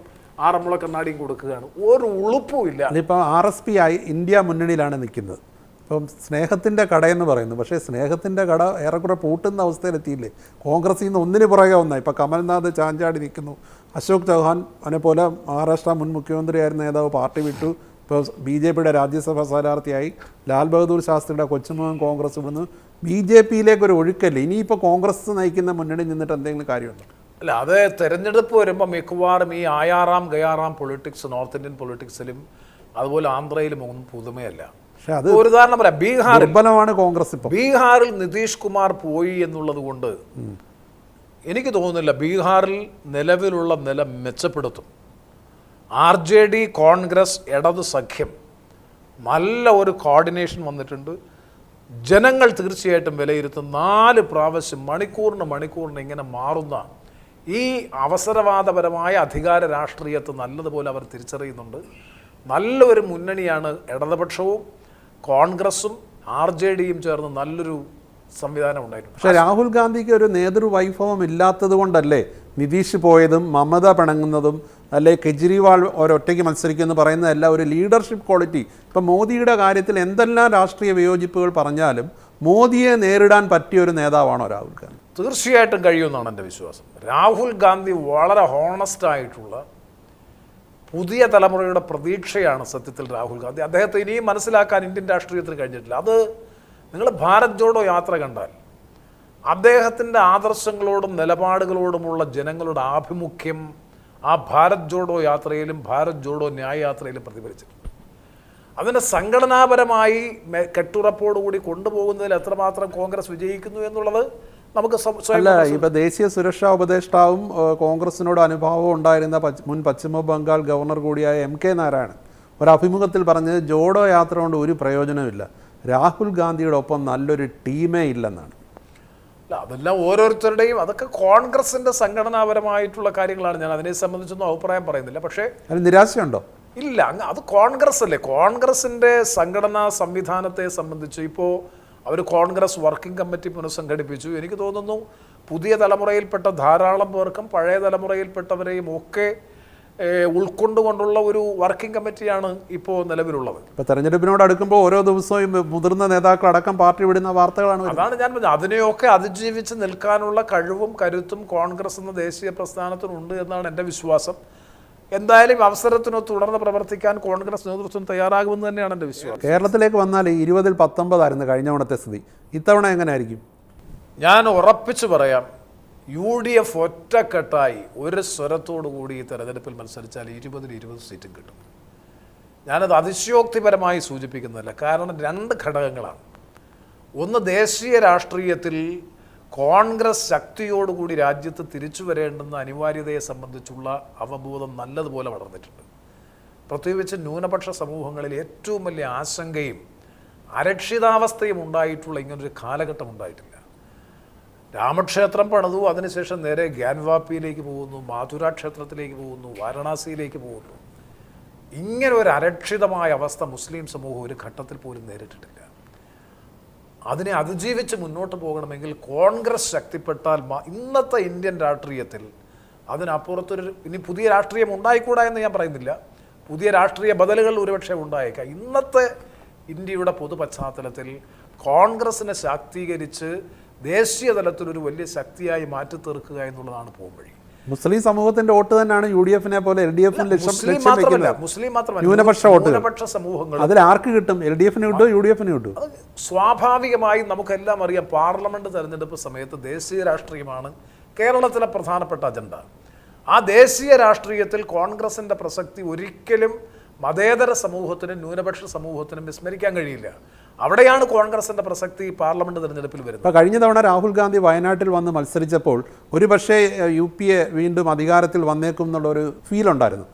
ആറന്മുള കണ്ണാടിയും കൊടുക്കുകയാണ്. ഒരു ഉളുപ്പുമില്ല. ഇപ്പം RSP ആയി ഇന്ത്യ മുന്നണിയിലാണ് നിൽക്കുന്നത്. ഇപ്പം സ്നേഹത്തിൻ്റെ കടയെന്ന് പറയുന്നു. പക്ഷേ സ്നേഹത്തിൻ്റെ കട ഏറെക്കുറെ പൂട്ടുന്ന അവസ്ഥയിലെത്തിയില്ലേ? കോൺഗ്രസിൽ നിന്ന് ഒന്നിന് പുറകെ ഒന്നായി. ഇപ്പോൾ കമൽനാഥ് ചാഞ്ചാടി നിൽക്കുന്നു. അശോക് ചൗഹാൻ പോലെ മഹാരാഷ്ട്ര മുൻ മുഖ്യമന്ത്രിയായിരുന്ന നേതാവ് പാർട്ടി വിട്ടു. ഇപ്പോൾ BJPയുടെ രാജ്യസഭാ സ്ഥാനാർത്ഥിയായി. ലാൽ ബഹദൂർ ശാസ്ത്രിയുടെ കൊച്ചുമകൻ കോൺഗ്രസ് വിടുന്നു. BJPയിലേക്കൊരു ഒഴുക്കല്ലേ? ഇനിയിപ്പോൾ കോൺഗ്രസ് നയിക്കുന്ന മുന്നണിയിൽ നിന്നിട്ട് എന്തെങ്കിലും കാര്യമുണ്ടോ? അല്ല, അത് തെരഞ്ഞെടുപ്പ് വരുമ്പോൾ മിക്കവാറും ഈ ആയാറാം ഗയാറാം പൊളിറ്റിക്സ് നോർത്ത് ഇന്ത്യൻ പൊളിറ്റിക്സിലും അതുപോലെ ആന്ധ്രയിലും ഒന്നും പുതുമയല്ല. പക്ഷേ അത് ഒരു ഉദാഹരണം പറയാം. ദുർബലമാണ് കോൺഗ്രസ്. ഇപ്പോൾ ബീഹാറിൽ നിതീഷ് കുമാർ പോയി എന്നുള്ളത് കൊണ്ട് എനിക്ക് തോന്നുന്നില്ല ബീഹാറിൽ നിലവിലുള്ള നില മെച്ചപ്പെടുത്തും. RJD കോൺഗ്രസ് ഇടത് സഖ്യം നല്ല ഒരു കോർഡിനേഷൻ വന്നിട്ടുണ്ട്. ജനങ്ങൾ തീർച്ചയായിട്ടും വിലയിരുത്തും. 4 പ്രാവശ്യം മണിക്കൂറിന് ഇങ്ങനെ മാറുന്ന ഈ അവസരവാദപരമായ അധികാര രാഷ്ട്രീയത്തെ നല്ലതുപോലെ അവർ തിരിച്ചറിയുന്നുണ്ട്. നല്ലൊരു മുന്നണിയാണ് ഇടതുപക്ഷവും കോൺഗ്രസും RJDയും ചേർന്ന് നല്ലൊരു സംവിധാനം ഉണ്ടായിട്ടുണ്ട്. പക്ഷേ രാഹുൽ ഗാന്ധിക്ക് ഒരു നേതൃവൈഭവം ഇല്ലാത്തത് കൊണ്ടല്ലേ നിതീഷ് പോയതും മമത പിണങ്ങുന്നതും അല്ലെ കെജ്രിവാൾ ഒരൊറ്റയ്ക്ക് മത്സരിക്കുമെന്ന് പറയുന്നതെല്ലാം ഒരു ലീഡർഷിപ്പ് ക്വാളിറ്റി. ഇപ്പം മോദിയുടെ കാര്യത്തിൽ എന്തെല്ലാം രാഷ്ട്രീയ വിയോജിപ്പുകൾ പറഞ്ഞാലും മോദിയെ നേരിടാൻ പറ്റിയ ഒരു നേതാവാണോ രാഹുൽ ഗാന്ധി? തീർച്ചയായിട്ടും കഴിയുമെന്നാണ് എൻ്റെ വിശ്വാസം. രാഹുൽ ഗാന്ധി വളരെ ഹോണസ്റ്റ് ആയിട്ടുള്ള പുതിയ തലമുറയുടെ പ്രതീക്ഷയാണ് സത്യത്തിൽ രാഹുൽ ഗാന്ധി. അദ്ദേഹത്തെ ഇനിയും മനസ്സിലാക്കാൻ ഇന്ത്യൻ രാഷ്ട്രീയത്തിൽ കഴിഞ്ഞിട്ടില്ല. അത് നിങ്ങൾ ഭാരത് ജോഡോ യാത്ര കണ്ടാൽ അദ്ദേഹത്തിൻ്റെ ആദർശങ്ങളോടും നിലപാടുകളോടുമുള്ള ജനങ്ങളുടെ ആഭിമുഖ്യം ആ ഭാരത് ജോഡോ യാത്രയിലും ഭാരത് ജോഡോ ന്യായ യാത്രയിലും പ്രതിഫലിച്ചിട്ടുണ്ട്. അതിനെ സംഘടനാപരമായി കെട്ടുറപ്പോടുകൂടി കൊണ്ടുപോകുന്നതിൽ എത്രമാത്രം കോൺഗ്രസ് വിജയിക്കുന്നു എന്നുള്ളത് നമുക്ക് അല്ല. ഇപ്പം ദേശീയ സുരക്ഷാ ഉപദേഷ്ടാവും കോൺഗ്രസിനോട് അനുഭാവം ഉണ്ടായിരുന്ന മുൻ പശ്ചിമ ബംഗാൾ ഗവർണർ കൂടിയായ MK നാരായണൻ ഒരു അഭിമുഖത്തിൽ പറഞ്ഞത് ജോഡോ യാത്ര കൊണ്ട് ഒരു പ്രയോജനമില്ല, രാഹുൽ ഗാന്ധിയുടെ ഒപ്പം നല്ലൊരു ടീമേ ഇല്ലെന്നാണ്. അല്ല, അതെല്ലാം ഓരോരുത്തരുടെയും അതൊക്കെ കോൺഗ്രസിൻ്റെ സംഘടനാപരമായിട്ടുള്ള കാര്യങ്ങളാണ്. ഞാൻ അതിനെ സംബന്ധിച്ചൊന്നും അഭിപ്രായം പറയുന്നില്ല. പക്ഷേ അത് നിരാശയുണ്ടോ? ഇല്ല, അത് കോൺഗ്രസ് അല്ലേ. കോൺഗ്രസിൻ്റെ സംഘടനാ സംവിധാനത്തെ സംബന്ധിച്ച് ഇപ്പോൾ അവർ കോൺഗ്രസ് വർക്കിംഗ് കമ്മിറ്റി പുനഃസംഘടിപ്പിച്ചു. എനിക്ക് തോന്നുന്നു പുതിയ തലമുറയിൽപ്പെട്ട ധാരാളം പേർക്കും പഴയ തലമുറയിൽപ്പെട്ടവരെയും ഒക്കെ ഉൾക്കൊണ്ടുകൊണ്ടുള്ള ഒരു വർക്കിംഗ് കമ്മിറ്റിയാണ് ഇപ്പോൾ നിലവിലുള്ളത്. ഇപ്പോൾ തെരഞ്ഞെടുപ്പിനോട് അടുക്കുമ്പോൾ ഓരോ ദിവസവും മുതിർന്ന നേതാക്കളടക്കം പാർട്ടി വിടുന്ന വാർത്തകളാണ്. അതാണ് ഞാൻ പറഞ്ഞത്. അതിനെയൊക്കെ അതിജീവിച്ച് നിൽക്കാനുള്ള കഴിവും കരുത്തും കോൺഗ്രസ് എന്ന ദേശീയ പ്രസ്ഥാനത്തിനുണ്ട് എന്നാണ് എൻ്റെ വിശ്വാസം. എന്തായാലും അവസരത്തിനൊത്ത് തുടർന്ന് പ്രവർത്തിക്കാൻ കോൺഗ്രസ് നേതൃത്വം തയ്യാറാകുമെന്ന് തന്നെയാണ് എൻ്റെ വിശ്വാസം. കേരളത്തിലേക്ക് വന്നാൽ 20-ൽ 19 കഴിഞ്ഞ തവണത്തെ സ്ഥിതി. ഇത്തവണ എങ്ങനെയായിരിക്കും? ഞാൻ ഉറപ്പിച്ചു പറയാം, UDF ഒറ്റക്കെട്ടായി ഒരു സ്വരത്തോടു കൂടി ഈ തെരഞ്ഞെടുപ്പിൽ മത്സരിച്ചാൽ 20-ൽ 20 സീറ്റും കിട്ടും. ഞാനത് അതിശയോക്തിപരമായി സൂചിപ്പിക്കുന്നില്ല. കാരണം 2 ഘടകങ്ങളാണ്. ഒന്ന്, ദേശീയ രാഷ്ട്രീയത്തിൽ കോൺഗ്രസ് ശക്തിയോടുകൂടി രാജ്യത്ത് തിരിച്ചു വരേണ്ടുന്ന അനിവാര്യതയെ സംബന്ധിച്ചുള്ള അവബോധം നല്ലതുപോലെ വളർന്നിട്ടുണ്ട്. പ്രത്യേകിച്ച് ന്യൂനപക്ഷ സമൂഹങ്ങളിൽ ഏറ്റവും വലിയ ആശങ്കയും അരക്ഷിതാവസ്ഥയും ഉണ്ടായിട്ടുള്ള ഇങ്ങനൊരു കാലഘട്ടം ഉണ്ടായിട്ടില്ല. രാമക്ഷേത്രം പണിതു, അതിനുശേഷം നേരെ ഗ്യാൻവാപ്പിയിലേക്ക് പോകുന്നു, മാഥുര ക്ഷേത്രത്തിലേക്ക് പോകുന്നു, വാരണാസിയിലേക്ക് പോകുന്നു. ഇങ്ങനെ ഒരു അരക്ഷിതമായ അവസ്ഥ മുസ്ലിം സമൂഹം ഒരു ഘട്ടത്തിൽ പോലും നേരിട്ടിട്ടില്ല. അതിനെ അതിജീവിച്ച് മുന്നോട്ട് പോകണമെങ്കിൽ കോൺഗ്രസ് ശക്തിപ്പെട്ടാൽ ഇന്നത്തെ ഇന്ത്യൻ രാഷ്ട്രീയത്തിൽ അതിനപ്പുറത്തൊരു ഇനി പുതിയ രാഷ്ട്രീയം ഉണ്ടായിക്കൂടാ എന്ന് ഞാൻ പറയുന്നില്ല. പുതിയ രാഷ്ട്രീയ ബദലുകൾ ഒരുപക്ഷെ ഉണ്ടായേക്കാം. ഇന്നത്തെ ഇന്ത്യയുടെ പൊതു പശ്ചാത്തലത്തിൽ കോൺഗ്രസിനെ ശാക്തീകരിച്ച് ദേശീയ തലത്തിലൊരു വലിയ ശക്തിയായി മാറ്റി തീർക്കുക എന്നുള്ളതാണ് പോംവഴി. മുസ്ലിം സമൂഹത്തിന്റെ വോട്ട് തന്നെയാണ് UDF-നെ പോലെ LDF-ന് മുസ്ലിം മാത്രമല്ല ന്യൂനപക്ഷ സമൂഹങ്ങൾ. അതിൽ ആർക്ക് കിട്ടും? LDF-ന് കിട്ടും, UDF-ന് കിട്ടും? സ്വാഭാവികമായും നമുക്കെല്ലാം അറിയാം, പാർലമെന്റ് തെരഞ്ഞെടുപ്പ് സമയത്ത് ദേശീയ രാഷ്ട്രീയമാണ് കേരളത്തിലെ പ്രധാനപ്പെട്ട അജണ്ട. ആ ദേശീയ രാഷ്ട്രീയത്തിൽ കോൺഗ്രസിന്റെ പ്രസക്തി ഒരിക്കലും മതേതര സമൂഹത്തിനും ന്യൂനപക്ഷ സമൂഹത്തിനും വിസ്മരിക്കാൻ കഴിയില്ല. അവിടെയാണ് കോൺഗ്രസിന്റെ പ്രസക്തി പാർലമെന്റ് തെരഞ്ഞെടുപ്പിൽ വരുന്നത്. ഇപ്പോൾ കഴിഞ്ഞ തവണ രാഹുൽ ഗാന്ധി വയനാട്ടിൽ വന്ന് മത്സരിച്ചപ്പോൾ ഒരു പക്ഷേ UPA വീണ്ടും അധികാരത്തിൽ വന്നേക്കും എന്നുള്ളൊരു ഫീൽ ഉണ്ടായിരുന്നു.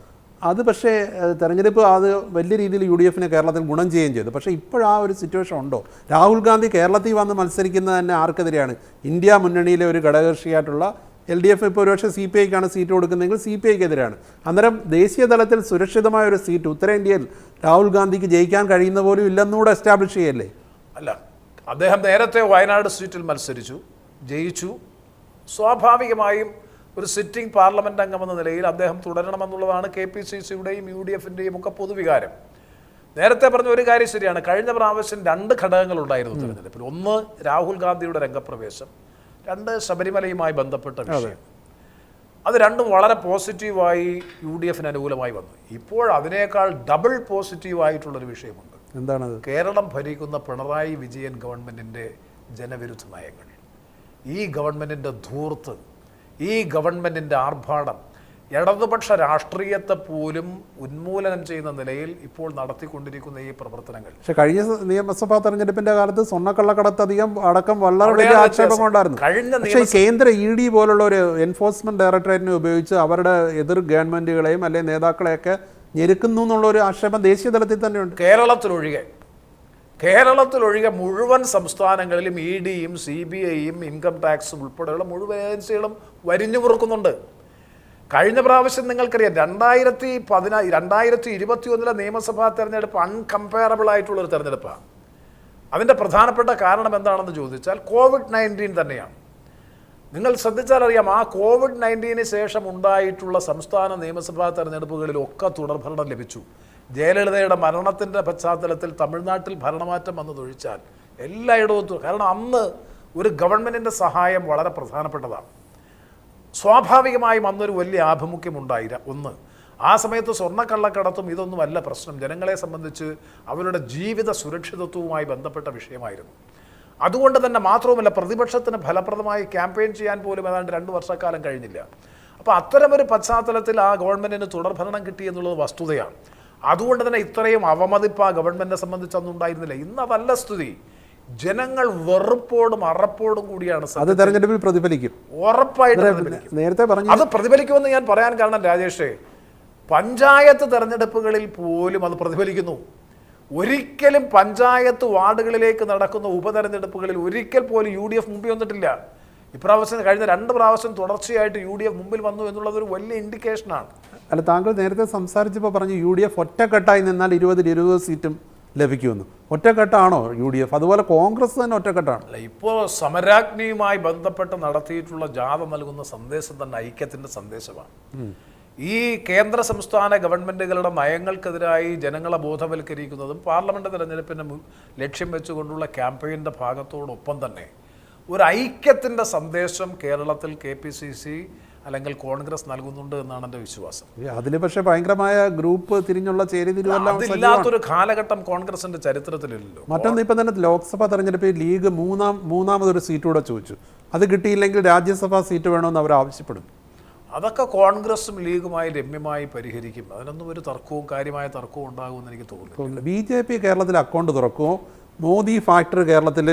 അത് പക്ഷേ തെരഞ്ഞെടുപ്പ് അത് വലിയ രീതിയിൽ UDF കേരളത്തിൽ ഗുണം ചെയ്യുകയും ചെയ്തു. പക്ഷേ ഇപ്പോൾ ആ ഒരു സിറ്റുവേഷൻ ഉണ്ടോ? രാഹുൽ ഗാന്ധി കേരളത്തിൽ വന്ന് മത്സരിക്കുന്നത് തന്നെ ആർക്കെതിരെയാണ്? ഇന്ത്യ മുന്നണിയിലെ ഒരു ഘടകകക്ഷിയായിട്ടുള്ള LDF ഇപ്പോൾ ഒരുപക്ഷെ CPIക്കാണ് സീറ്റ് കൊടുക്കുന്നതെങ്കിൽ CPIക്കെതിരാണ്. അന്നേരം ദേശീയ തലത്തിൽ സുരക്ഷിതമായ ഒരു സീറ്റ് ഉത്തരേന്ത്യയിൽ രാഹുൽ ഗാന്ധിക്ക് ജയിക്കാൻ കഴിയുന്ന പോലും ഇല്ലെന്നൂടെ എസ്റ്റാബ്ലിഷ് ചെയ്യല്ലേ? അല്ല, അദ്ദേഹം നേരത്തെ വയനാട് സീറ്റിൽ മത്സരിച്ചു, ജയിച്ചു. സ്വാഭാവികമായും ഒരു സിറ്റിംഗ് പാർലമെന്റ് അംഗമെന്ന നിലയിൽ അദ്ദേഹം തുടരണമെന്നുള്ളതാണ് KPCCയുടെയും UDFന്റെയും ഒക്കെ പൊതുവികാരം. നേരത്തെ പറഞ്ഞ ഒരു കാര്യം ശരിയാണ്. കഴിഞ്ഞ പ്രാവശ്യം 2 ഘടകങ്ങളുണ്ടായിരുന്നു തെരഞ്ഞെടുപ്പിൽ. ഒന്ന് രാഹുൽ ഗാന്ധിയുടെ രംഗപ്രവേശം, 2 ശബരിമലയുമായി ബന്ധപ്പെട്ട വിഷയം. അത് രണ്ടും വളരെ പോസിറ്റീവായി UDFന് അനുകൂലമായി വന്നു. ഇപ്പോൾ അതിനേക്കാൾ ഡബിൾ പോസിറ്റീവായിട്ടുള്ളൊരു വിഷയമുണ്ട്. എന്താണത്? കേരളം ഭരിക്കുന്ന പിണറായി വിജയൻ ഗവൺമെൻറ്റിൻ്റെ ജനവിരുദ്ധ നയങ്ങൾ, ഈ ഗവൺമെൻറ്റിൻ്റെ ധൂർത്ത്, ഈ ഗവൺമെൻറ്റിൻ്റെ ആർഭാടം, ഇടതുപക്ഷ രാഷ്ട്രീയത്തെ പോലും ഉന്മൂലനം ചെയ്യുന്ന നിലയിൽ ഇപ്പോൾ നടത്തിക്കൊണ്ടിരിക്കുന്ന ഈ പ്രവർത്തനങ്ങൾ. പക്ഷേ കഴിഞ്ഞ നിയമസഭാ തെരഞ്ഞെടുപ്പിന്റെ കാലത്ത് സ്വർണ്ണക്കള്ളക്കടത്ത് അടക്കം വളരെ വലിയ ആക്ഷേപം ഉണ്ടായിരുന്നു. പക്ഷേ കേന്ദ്ര ED പോലുള്ള ഒരു എൻഫോഴ്സ്മെന്റ് ഡയറക്ടറേറ്റിനെ ഉപയോഗിച്ച് അവരുടെ എതിർ ഗവൺമെന്റുകളെയും അല്ലെങ്കിൽ നേതാക്കളെയൊക്കെ ഞെരുക്കുന്നു എന്നുള്ളൊരു ആക്ഷേപം ദേശീയ തലത്തിൽ തന്നെയുണ്ട്. കേരളത്തിലൊഴികെ മുഴുവൻ സംസ്ഥാനങ്ങളിലും EDയും CBIയും ഇൻകം ടാക്സും ഉൾപ്പെടെയുള്ള മുഴുവൻ ഏജൻസികളും വരിഞ്ഞു മുറുക്കുന്നുണ്ട്. കഴിഞ്ഞ പ്രാവശ്യം നിങ്ങൾക്കറിയാം 2021 നിയമസഭാ തെരഞ്ഞെടുപ്പ് അൺകമ്പയറബിൾ ആയിട്ടുള്ളൊരു തെരഞ്ഞെടുപ്പാണ്. അതിൻ്റെ പ്രധാനപ്പെട്ട കാരണം എന്താണെന്ന് ചോദിച്ചാൽ COVID-19 തന്നെയാണ്. നിങ്ങൾ ശ്രദ്ധിച്ചാൽ അറിയാം, ആ COVID-19 ശേഷം ഉണ്ടായിട്ടുള്ള സംസ്ഥാന നിയമസഭാ തെരഞ്ഞെടുപ്പുകളിലൊക്കെ തുടർഭരണം ലഭിച്ചു. ജയലളിതയുടെ മരണത്തിൻ്റെ പശ്ചാത്തലത്തിൽ തമിഴ്നാട്ടിൽ ഭരണമാറ്റം വന്നതൊഴിച്ചാൽ എല്ലായിടത്തും. കാരണം അന്ന് ഒരു ഗവൺമെൻറ്റിൻ്റെ സഹായം വളരെ പ്രധാനപ്പെട്ടതാണ്. സ്വാഭാവികമായും അന്നൊരു വലിയ ആഭിമുഖ്യമുണ്ടായില്ല. ഒന്ന്, ആ സമയത്ത് സ്വർണ്ണക്കള്ളക്കടത്തും ഇതൊന്നുമല്ല പ്രശ്നം. ജനങ്ങളെ സംബന്ധിച്ച് അവരുടെ ജീവിത സുരക്ഷിതത്വവുമായി ബന്ധപ്പെട്ട വിഷയമായിരുന്നു. അതുകൊണ്ട് തന്നെ മാത്രവുമല്ല, പ്രതിപക്ഷത്തിന് ഫലപ്രദമായി ക്യാമ്പയിൻ ചെയ്യാൻ പോലും ഏതാണ്ട് 2 വർഷക്കാലം കഴിഞ്ഞില്ല. അപ്പോൾ അത്തരമൊരു പശ്ചാത്തലത്തിൽ ആ ഗവൺമെൻറ്റിന് തുടർഭരണം കിട്ടി എന്നുള്ളത് വസ്തുതയാണ്. അതുകൊണ്ട് തന്നെ ഇത്രയും അവമതിപ്പ് ആ ഗവൺമെൻറ്റിനെ സംബന്ധിച്ച് അന്നുണ്ടായിരുന്നില്ല. ഇന്നതല്ല സ്ഥിതി. ജനങ്ങൾ വെറുപ്പോടും അറപ്പോടും കൂടിയാണ് അത് തെരഞ്ഞെടുപ്പിൽ പ്രതിഫലിക്കും, ഉറപ്പായിട്ട് നേരത്തെ പറഞ്ഞു. അത് പ്രതിഫലിക്കുമെന്ന് ഞാൻ പറയാൻ കാരണം രാജേഷേ, പഞ്ചായത്ത് തെരഞ്ഞെടുപ്പുകളിൽ പോലും അത് പ്രതിഫലിക്കുന്നു. ഒരിക്കലും പഞ്ചായത്ത് വാർഡുകളിലേക്ക് നടക്കുന്ന ഉപതെരഞ്ഞെടുപ്പുകളിൽ ഒരിക്കൽ പോലും UDF മുമ്പിൽ വന്നിട്ടില്ല. ഇപ്രാവശ്യം കഴിഞ്ഞ 2 പ്രാവശ്യം തുടർച്ചയായിട്ട് UDF മുമ്പിൽ വന്നു എന്നുള്ളതൊരു വലിയ ഇൻഡിക്കേഷനാണ്. അല്ല, താങ്കൾ നേരത്തെ സംസാരിച്ചപ്പോൾ പറഞ്ഞു UDF ഒറ്റക്കെട്ടായി നിന്നാൽ 20 സീറ്റും ലഭിക്കുമെന്ന്. ഒറ്റക്കെട്ടാണോ UDF? അതുപോലെ കോൺഗ്രസ് തന്നെ ഒറ്റക്കെട്ടാണ്. അല്ല, ഇപ്പോൾ സമരാഗ്നിയുമായി ബന്ധപ്പെട്ട് നടത്തിയിട്ടുള്ള ജാഥ നൽകുന്ന സന്ദേശം തന്നെ ഐക്യത്തിൻ്റെ സന്ദേശമാണ്. ഈ കേന്ദ്ര സംസ്ഥാന ഗവൺമെൻറ്റുകളുടെ നയങ്ങൾക്കെതിരായി ജനങ്ങളെ ബോധവൽക്കരിക്കുന്നതും പാർലമെൻറ്റ് തെരഞ്ഞെടുപ്പിനെ ലക്ഷ്യം വെച്ചുകൊണ്ടുള്ള ക്യാമ്പയിൻ്റെ ഭാഗത്തോടൊപ്പം തന്നെ ഒരു ഐക്യത്തിൻ്റെ സന്ദേശം കേരളത്തിൽ KPCC അല്ലെങ്കിൽ കോൺഗ്രസ് നൽകുന്നുണ്ട് എന്നാണ് എൻ്റെ വിശ്വാസം. അതിൽ പക്ഷേ ഭയങ്കരമായ ഗ്രൂപ്പ് തിരിഞ്ഞുള്ള ചേരിതിരിവല്ലാത്തൊരു കാലഘട്ടം കോൺഗ്രസിൻ്റെ ചരിത്രത്തിലില്ലല്ലോ. മറ്റൊന്ന്, ഇപ്പം തന്നെ ലോക്സഭാ തെരഞ്ഞെടുപ്പിൽ ലീഗ് മൂന്നാമതൊരു സീറ്റ് കൂടെ ചോദിച്ചു. അത് കിട്ടിയില്ലെങ്കിൽ രാജ്യസഭാ സീറ്റ് വേണമെന്ന് അവർ ആവശ്യപ്പെടും. അതൊക്കെ കോൺഗ്രസും ലീഗുമായി രമ്യമായി പരിഹരിക്കും. അതിനൊന്നും ഒരു കാര്യമായ തർക്കവും ഉണ്ടാകുമെന്ന് എനിക്ക് തോന്നുന്നു. BJP കേരളത്തിൽ അക്കൗണ്ട് തുറക്കുമോ? മോദി ഫാക്ടർ കേരളത്തിൽ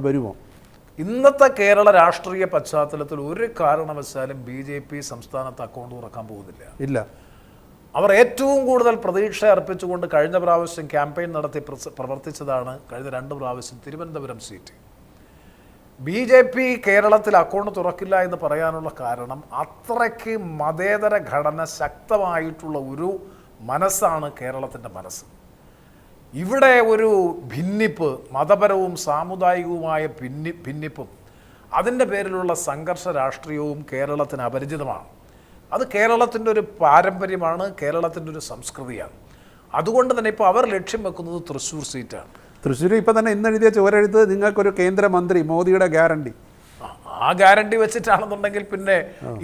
വരുമോ? ഇന്നത്തെ കേരള രാഷ്ട്രീയ പശ്ചാത്തലത്തിൽ ഒരു കാരണവശാലും BJP സംസ്ഥാനത്ത് അക്കൗണ്ട് തുറക്കാൻ പോകുന്നില്ല. ഇല്ല. അവർ ഏറ്റവും കൂടുതൽ പ്രതീക്ഷ അർപ്പിച്ചുകൊണ്ട് കഴിഞ്ഞ പ്രാവശ്യം ക്യാമ്പയിൻ നടത്തി പ്രവർത്തിച്ചതാണ് കഴിഞ്ഞ 2 പ്രാവശ്യം തിരുവനന്തപുരം സീറ്റ്. BJP കേരളത്തിൽ അക്കൗണ്ട് തുറക്കില്ല എന്ന് പറയാനുള്ള കാരണം അത്രയ്ക്ക് മതേതര ഘടന ശക്തമായിട്ടുള്ള ഒരു മനസ്സാണ് കേരളത്തിൻ്റെ മനസ്സ്. ഇവിടെ ഒരു ഭിന്നിപ്പ്, മതപരവും സാമുദായികവുമായ ഭിന്നിപ്പും അതിൻ്റെ പേരിലുള്ള സംഘർഷ രാഷ്ട്രീയവും കേരളത്തിന് അപരിചിതമാണ്. അത് കേരളത്തിൻ്റെ ഒരു പാരമ്പര്യമാണ്, കേരളത്തിൻ്റെ ഒരു സംസ്കൃതിയാണ്. അതുകൊണ്ട് തന്നെ ഇപ്പോൾ അവർ ലക്ഷ്യം വെക്കുന്നത് തൃശ്ശൂർ സീറ്റാണ്. തൃശ്ശൂർ ഇപ്പം തന്നെ ഇന്നെഴുതിയ ചുവരെഴുത്ത് നിങ്ങൾക്കൊരു കേന്ദ്രമന്ത്രി മോദിയുടെ ഗ്യാരണ്ടി. ആ ഗ്യാരണ്ടി വെച്ചിട്ടാണെന്നുണ്ടെങ്കിൽ പിന്നെ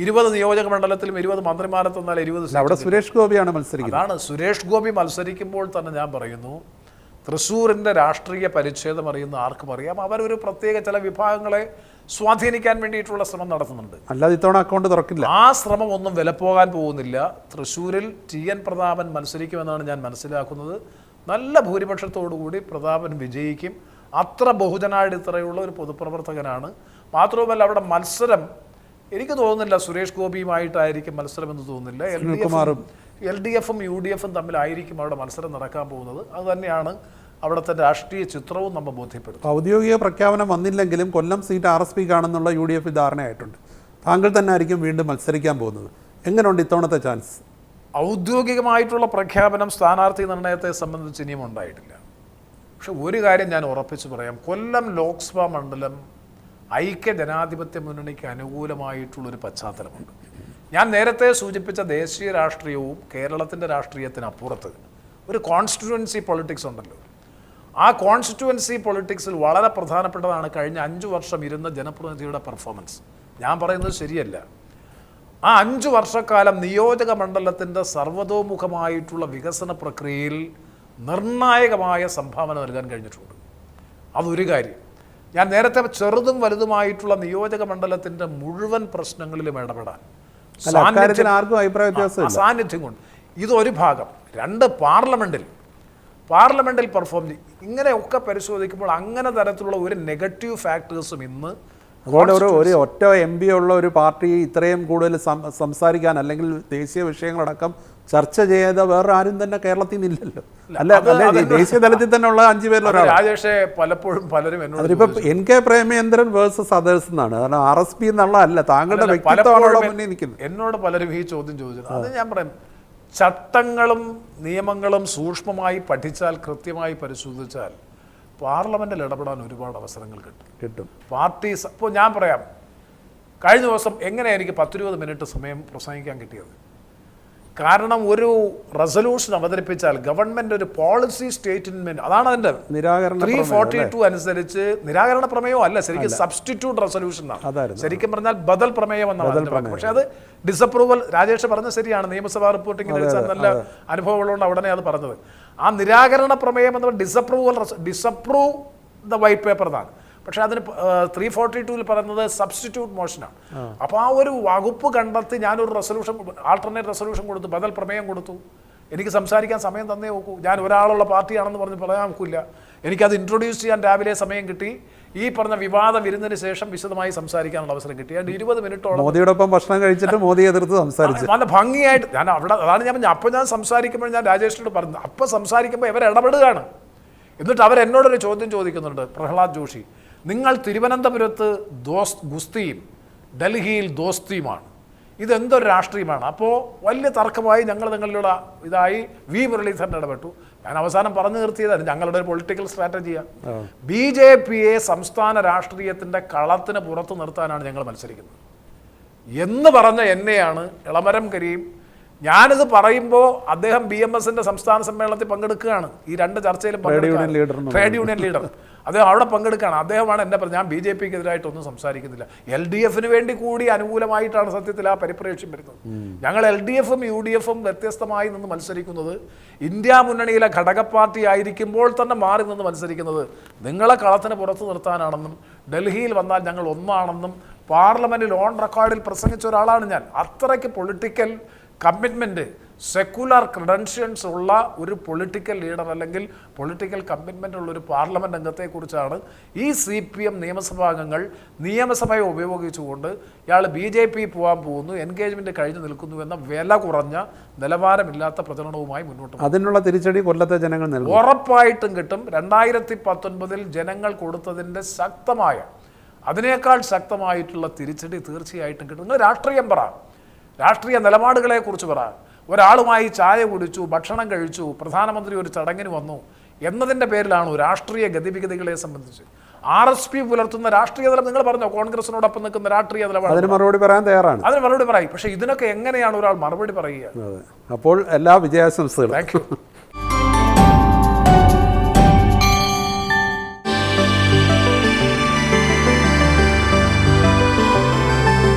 20 നിയോജക മണ്ഡലത്തിലും 20 മന്ത്രിമാരെ തന്നാൽ 20 അവിടെ സുരേഷ് ഗോപിയാണ് മത്സരിക്കുന്നത്. അതാണ് സുരേഷ് ഗോപി മത്സരിക്കുമ്പോൾ തന്നെ ഞാൻ പറയുന്നു, തൃശ്ശൂരിൻ്റെ രാഷ്ട്രീയ പരിച്ഛേദം അറിയുന്ന ആർക്കും അറിയാം. അവരൊരു പ്രത്യേക ചില വിഭാഗങ്ങളെ സ്വാധീനിക്കാൻ വേണ്ടിയിട്ടുള്ള ശ്രമം നടത്തുന്നുണ്ട്. അല്ലാതെ ഇത്തവണ അക്കൗണ്ട് തുറക്കില്ല. ആ ശ്രമം ഒന്നും വിലപ്പോകാൻ പോകുന്നില്ല. തൃശ്ശൂരിൽ TN പ്രതാപൻ മത്സരിക്കുമെന്നാണ് ഞാൻ മനസ്സിലാക്കുന്നത്. നല്ല ഭൂരിപക്ഷത്തോടുകൂടി പ്രതാപൻ വിജയിക്കും. അത്ര ബഹുജനാടിത്തറയുള്ള ഒരു പൊതുപ്രവർത്തകനാണ്. മാത്രവുമല്ല അവിടെ മത്സരം എനിക്ക് തോന്നുന്നില്ല സുരേഷ് ഗോപിയുമായിട്ടായിരിക്കും മത്സരം എന്ന് തോന്നുന്നില്ല. LDFും UDFും തമ്മിലായിരിക്കും അവിടെ മത്സരം നടക്കാൻ പോകുന്നത്. അതുതന്നെയാണ് അവിടുത്തെ രാഷ്ട്രീയ ചിത്രവും നമ്മൾ ബോധ്യപ്പെടുത്തും. ഔദ്യോഗിക പ്രഖ്യാപനം വന്നില്ലെങ്കിലും കൊല്ലം സീറ്റ് RSP കാണുന്നുള്ള UDF ധാരണയായിട്ടുണ്ട്. താങ്കൾ തന്നെ ആയിരിക്കും വീണ്ടും മത്സരിക്കാൻ പോകുന്നത്. എങ്ങനെയുണ്ട് ഇത്തവണത്തെ ചാൻസ്? ഔദ്യോഗികമായിട്ടുള്ള പ്രഖ്യാപനം സ്ഥാനാർത്ഥി നിർണയത്തെ സംബന്ധിച്ച് ഇനിയും ഉണ്ടായിട്ടില്ല. പക്ഷെ ഒരു കാര്യം ഞാൻ ഉറപ്പിച്ച് പറയാം, കൊല്ലം ലോക്സഭാ മണ്ഡലം ഐക്യ ജനാധിപത്യ മുന്നണിക്ക് അനുകൂലമായിട്ടുള്ളൊരു പശ്ചാത്തലമുണ്ട്. ഞാൻ നേരത്തെ സൂചിപ്പിച്ച ദേശീയ രാഷ്ട്രീയവും കേരളത്തിൻ്റെ രാഷ്ട്രീയത്തിനപ്പുറത്ത് ഒരു കോൺസ്റ്റിറ്റ്യുവൻസി പൊളിറ്റിക്സ് ഉണ്ടല്ലോ. ആ കോൺസ്റ്റിറ്റ്യുവൻസി പൊളിറ്റിക്സിൽ വളരെ പ്രധാനപ്പെട്ടതാണ് കഴിഞ്ഞ 5 വർഷം ഇരുന്ന ജനപ്രതിനിധിയുടെ പെർഫോമൻസ്. ഞാൻ പറയുന്നത് ശരിയല്ല. ആ 5 വർഷക്കാലം നിയോജക മണ്ഡലത്തിൻ്റെ സർവതോമുഖമായിട്ടുള്ള വികസന പ്രക്രിയയിൽ നിർണായകമായ സംഭാവന നൽകാൻ കഴിഞ്ഞിട്ടുണ്ട്. അതൊരു കാര്യം. ഞാൻ നേരത്തെ ചെറുതും വലുതുമായിട്ടുള്ള നിയോജക മണ്ഡലത്തിൻ്റെ മുഴുവൻ പ്രശ്നങ്ങളിലും ഇടപെടാൻ സാന്നിധ്യം കൊണ്ട് ഇതൊരു ഭാഗം. 2 പാർലമെന്റിൽ പെർഫോം ചെയ്യും. ഇങ്ങനെയൊക്കെ പരിശോധിക്കുമ്പോൾ അങ്ങനെ തരത്തിലുള്ള ഒരു നെഗറ്റീവ് ഫാക്ടേഴ്സും ഇന്ന് അതുകൊണ്ട് ഒരു ഒറ്റ MP ഉള്ള ഒരു പാർട്ടി ഇത്രയും കൂടുതൽ സംസാരിക്കാൻ അല്ലെങ്കിൽ ദേശീയ വിഷയങ്ങളടക്കം ചർച്ച ചെയ്യാതെ വേറെ ആരും തന്നെ കേരളത്തിൽ നിന്നില്ലല്ലോ. അല്ല ദേശീയ തലത്തിൽ തന്നെ ഉള്ള 5 പേരിൽ ഒരാൾ. രാജേഷേ, പലപ്പോഴും പലരും അതിലിപ്പോ NK പ്രേമചന്ദ്രൻ വേഴ്സസ് അതേഴ്സ് എന്നാണ്. കാരണം RSP എന്നുള്ള അല്ല, താങ്കളുടെ വ്യക്തിത്വമാണല്ലോ മുന്നിൽ നിൽക്കുന്നത്. എന്നോട് പലരും ഈ ചോദ്യം ചോദിച്ചത് അത് ഞാൻ പറയാം. ചട്ടങ്ങളും നിയമങ്ങളും സൂക്ഷ്മമായി പഠിച്ചാൽ, കൃത്യമായി പരിശോധിച്ചാൽ പാർലമെന്റിൽ ഇടപെടാൻ ഒരുപാട് അവസരങ്ങൾ കിട്ടും. പാർട്ടി ഇപ്പോൾ ഞാൻ പറയാം, കഴിഞ്ഞ ദിവസം എങ്ങനെയാണ് എനിക്ക് 10-20 മിനിറ്റ് സമയം പ്രസംഗിക്കാൻ കിട്ടിയത്? കാരണം ഒരു റെസൊല്യൂഷൻ അവതരിപ്പിച്ചാൽ ഗവൺമെന്റ് ഒരു പോളിസി സ്റ്റേറ്റ്മെന്റ്, അതാണ് അതിന്റെ 342 അനുസരിച്ച് നിരാകരണ പ്രമേയം അല്ല, ശരിക്കും സബ്സ്റ്റിറ്റ്യൂട്ട് റെസൊല്യൂഷൻ ആണ്. ശരിക്കും പറഞ്ഞാൽ ബദൽ പ്രമേയം എന്നാണ്. പക്ഷെ അത് ഡിസപ്രൂവൽ, രാജേഷ് പറഞ്ഞത് ശരിയാണ്. നിയമസഭാ റിപ്പോർട്ടിംഗിൽ നല്ല അനുഭവങ്ങളുണ്ട് അവിടനെ അത് പറഞ്ഞത്. ആ നിരാകരണ പ്രമേയം എന്ന് ഡിസപ്രൂവ് ദ വൈറ്റ് പേപ്പർ എന്നാണ്. പക്ഷെ അതിന് 342 പറയുന്നത് സബ്സ്റ്റിറ്റ്യൂട്ട് മോഷനാണ്. അപ്പോൾ ആ ഒരു വകുപ്പ് കണ്ടെത്തി ഞാനൊരു റെസൊല്യൂഷൻ, ആൾട്ടർനേറ്റ് റെസൊല്യൂഷൻ കൊടുത്തു, ബദൽ പ്രമേയം കൊടുത്തു. എനിക്ക് സംസാരിക്കാൻ സമയം തന്നേ നോക്കൂ. ഞാൻ ഒരാളുള്ള പാർട്ടിയാണെന്ന് പറഞ്ഞ് പറയാൻ നോക്കില്ല. എനിക്കത് ഇൻട്രൊഡ്യൂസ് ചെയ്യാൻ രാവിലെ സമയം കിട്ടി. ഈ പറഞ്ഞ വിവാദം വരുന്നതിന് ശേഷം വിശദമായി സംസാരിക്കാനുള്ള അവസരം കിട്ടി. 20 മിനിറ്റോളം മോദിയോടൊപ്പം ഭക്ഷണം കഴിച്ചിട്ട് മോദി എതിർത്ത് സംസാരിച്ചു. നല്ല ഭംഗിയായിട്ട് ഞാൻ അവിടെ, അതാണ് ഞാൻ പറഞ്ഞത്. അപ്പോൾ ഞാൻ സംസാരിക്കുമ്പോൾ ഞാൻ രാജേഷിനോട് പറഞ്ഞു, അപ്പോൾ സംസാരിക്കുമ്പോൾ ഇവർ ഇടപെടുകയാണ്. എന്നിട്ട് അവരെന്നോടൊരു ചോദ്യം ചോദിക്കുന്നുണ്ട്, പ്രഹ്ലാദ് ജോഷി, നിങ്ങൾ തിരുവനന്തപുരത്ത് ഗുസ്തിയും ഡൽഹിയിൽ ദോസ്തിയുമാണ്, ഇതെന്തൊരു രാഷ്ട്രീയമാണ്? അപ്പോൾ വലിയ തർക്കമായി ഞങ്ങൾ നിങ്ങളുടെ ഇതായി വി മുരളീധരൻ ഇടപെട്ടു. ഞാൻ അവസാനം പറഞ്ഞു നിർത്തിയതാണ് ഞങ്ങളുടെ ഒരു പൊളിറ്റിക്കൽ സ്ട്രാറ്റജിയാണ്. BJPയെ സംസ്ഥാന രാഷ്ട്രീയത്തിൻ്റെ കളത്തിന് പുറത്ത് നിർത്താനാണ് ഞങ്ങൾ മത്സരിക്കുന്നത് എന്ന് പറഞ്ഞ എന്നെയാണ് ഇളമരം കരീം. ഞാനിത് പറയുമ്പോൾ അദ്ദേഹം BMSന്റെ സംസ്ഥാന സമ്മേളനത്തിൽ പങ്കെടുക്കുകയാണ്. ഈ 2 ചർച്ചയിലും ട്രേഡ് യൂണിയൻ ലീഡർ അദ്ദേഹം അവിടെ പങ്കെടുക്കുകയാണ്. അദ്ദേഹമാണ് എന്നെ പറഞ്ഞത് ഞാൻ BJPക്കെതിരായിട്ടൊന്നും സംസാരിക്കുന്നില്ല, LDFന് വേണ്ടി കൂടി അനുകൂലമായിട്ടാണ് സത്യത്തിൽ ആ പരിപ്രേക്ഷ്യം വരുന്നത്. ഞങ്ങൾ LDFും UDFും വ്യത്യസ്തമായി നിന്ന് മത്സരിക്കുന്നത്, ഇന്ത്യ മുന്നണിയിലെ ഘടക പാർട്ടി ആയിരിക്കുമ്പോൾ തന്നെ മാറി നിന്ന് മത്സരിക്കുന്നത് നിങ്ങളെ കളത്തിന് പുറത്തു നിർത്താനാണെന്നും ഡൽഹിയിൽ വന്നാൽ ഞങ്ങൾ ഒന്നാണെന്നും പാർലമെന്റിൽ ഓൺ റെക്കോർഡിൽ പ്രസംഗിച്ച ഒരാളാണ് ഞാൻ. അത്രയ്ക്ക് പൊളിറ്റിക്കൽ കമ്മിറ്റ്മെൻറ്റ്, സെക്കുലർ ക്രെഡൻഷ്യൽസ് ഉള്ള ഒരു പൊളിറ്റിക്കൽ ലീഡർ അല്ലെങ്കിൽ പൊളിറ്റിക്കൽ കമ്മിറ്റ്മെൻ്റ് ഉള്ളൊരു പാർലമെൻറ്റ് അംഗത്തെക്കുറിച്ചാണ് ഈ CPM നിയമസഭാംഗങ്ങൾ നിയമസഭയെ ഉപയോഗിച്ചുകൊണ്ട് ഇയാൾ BJP പോകാൻ പോകുന്നു, എൻഗേജ്മെൻറ്റ് കഴിഞ്ഞു നിൽക്കുന്നു എന്ന വില കുറഞ്ഞ നിലവാരമില്ലാത്ത പ്രചരണവുമായി മുന്നോട്ട്. അതിനുള്ള തിരിച്ചടി കൊല്ലത്തെ ജനങ്ങൾ നൽകും, ഉറപ്പായിട്ടും കിട്ടും. 2019 ജനങ്ങൾ കൊടുത്തതിൻ്റെ ശക്തമായ, അതിനേക്കാൾ ശക്തമായിട്ടുള്ള തിരിച്ചടി തീർച്ചയായിട്ടും കിട്ടും. നിങ്ങൾ രാഷ്ട്രീയം പറ, രാഷ്ട്രീയ നിലപാടുകളെക്കുറിച്ച് പറ. ഒരാളുമായി ചായ കുടിച്ചു, ഭക്ഷണം കഴിച്ചു, പ്രധാനമന്ത്രി ഒരു ചടങ്ങിന് വന്നു എന്നതിൻ്റെ പേരിലാണോ രാഷ്ട്രീയ ഗതിവിഗതികളെ സംബന്ധിച്ച് RSP പുലർത്തുന്ന രാഷ്ട്രീയ തലം? നിങ്ങൾ പറഞ്ഞോ കോൺഗ്രസിനോടൊപ്പം നിൽക്കുന്ന രാഷ്ട്രീയ നിലപാട്, അതിന് മറുപടി പറയാൻ തയ്യാറാണ്. അതിന് മറുപടി പറയും. പക്ഷേ ഇതിനൊക്കെ എങ്ങനെയാണ് ഒരാൾ മറുപടി പറയുക? അപ്പോൾ എല്ലാ വിജയാശംസകളും. Thank you.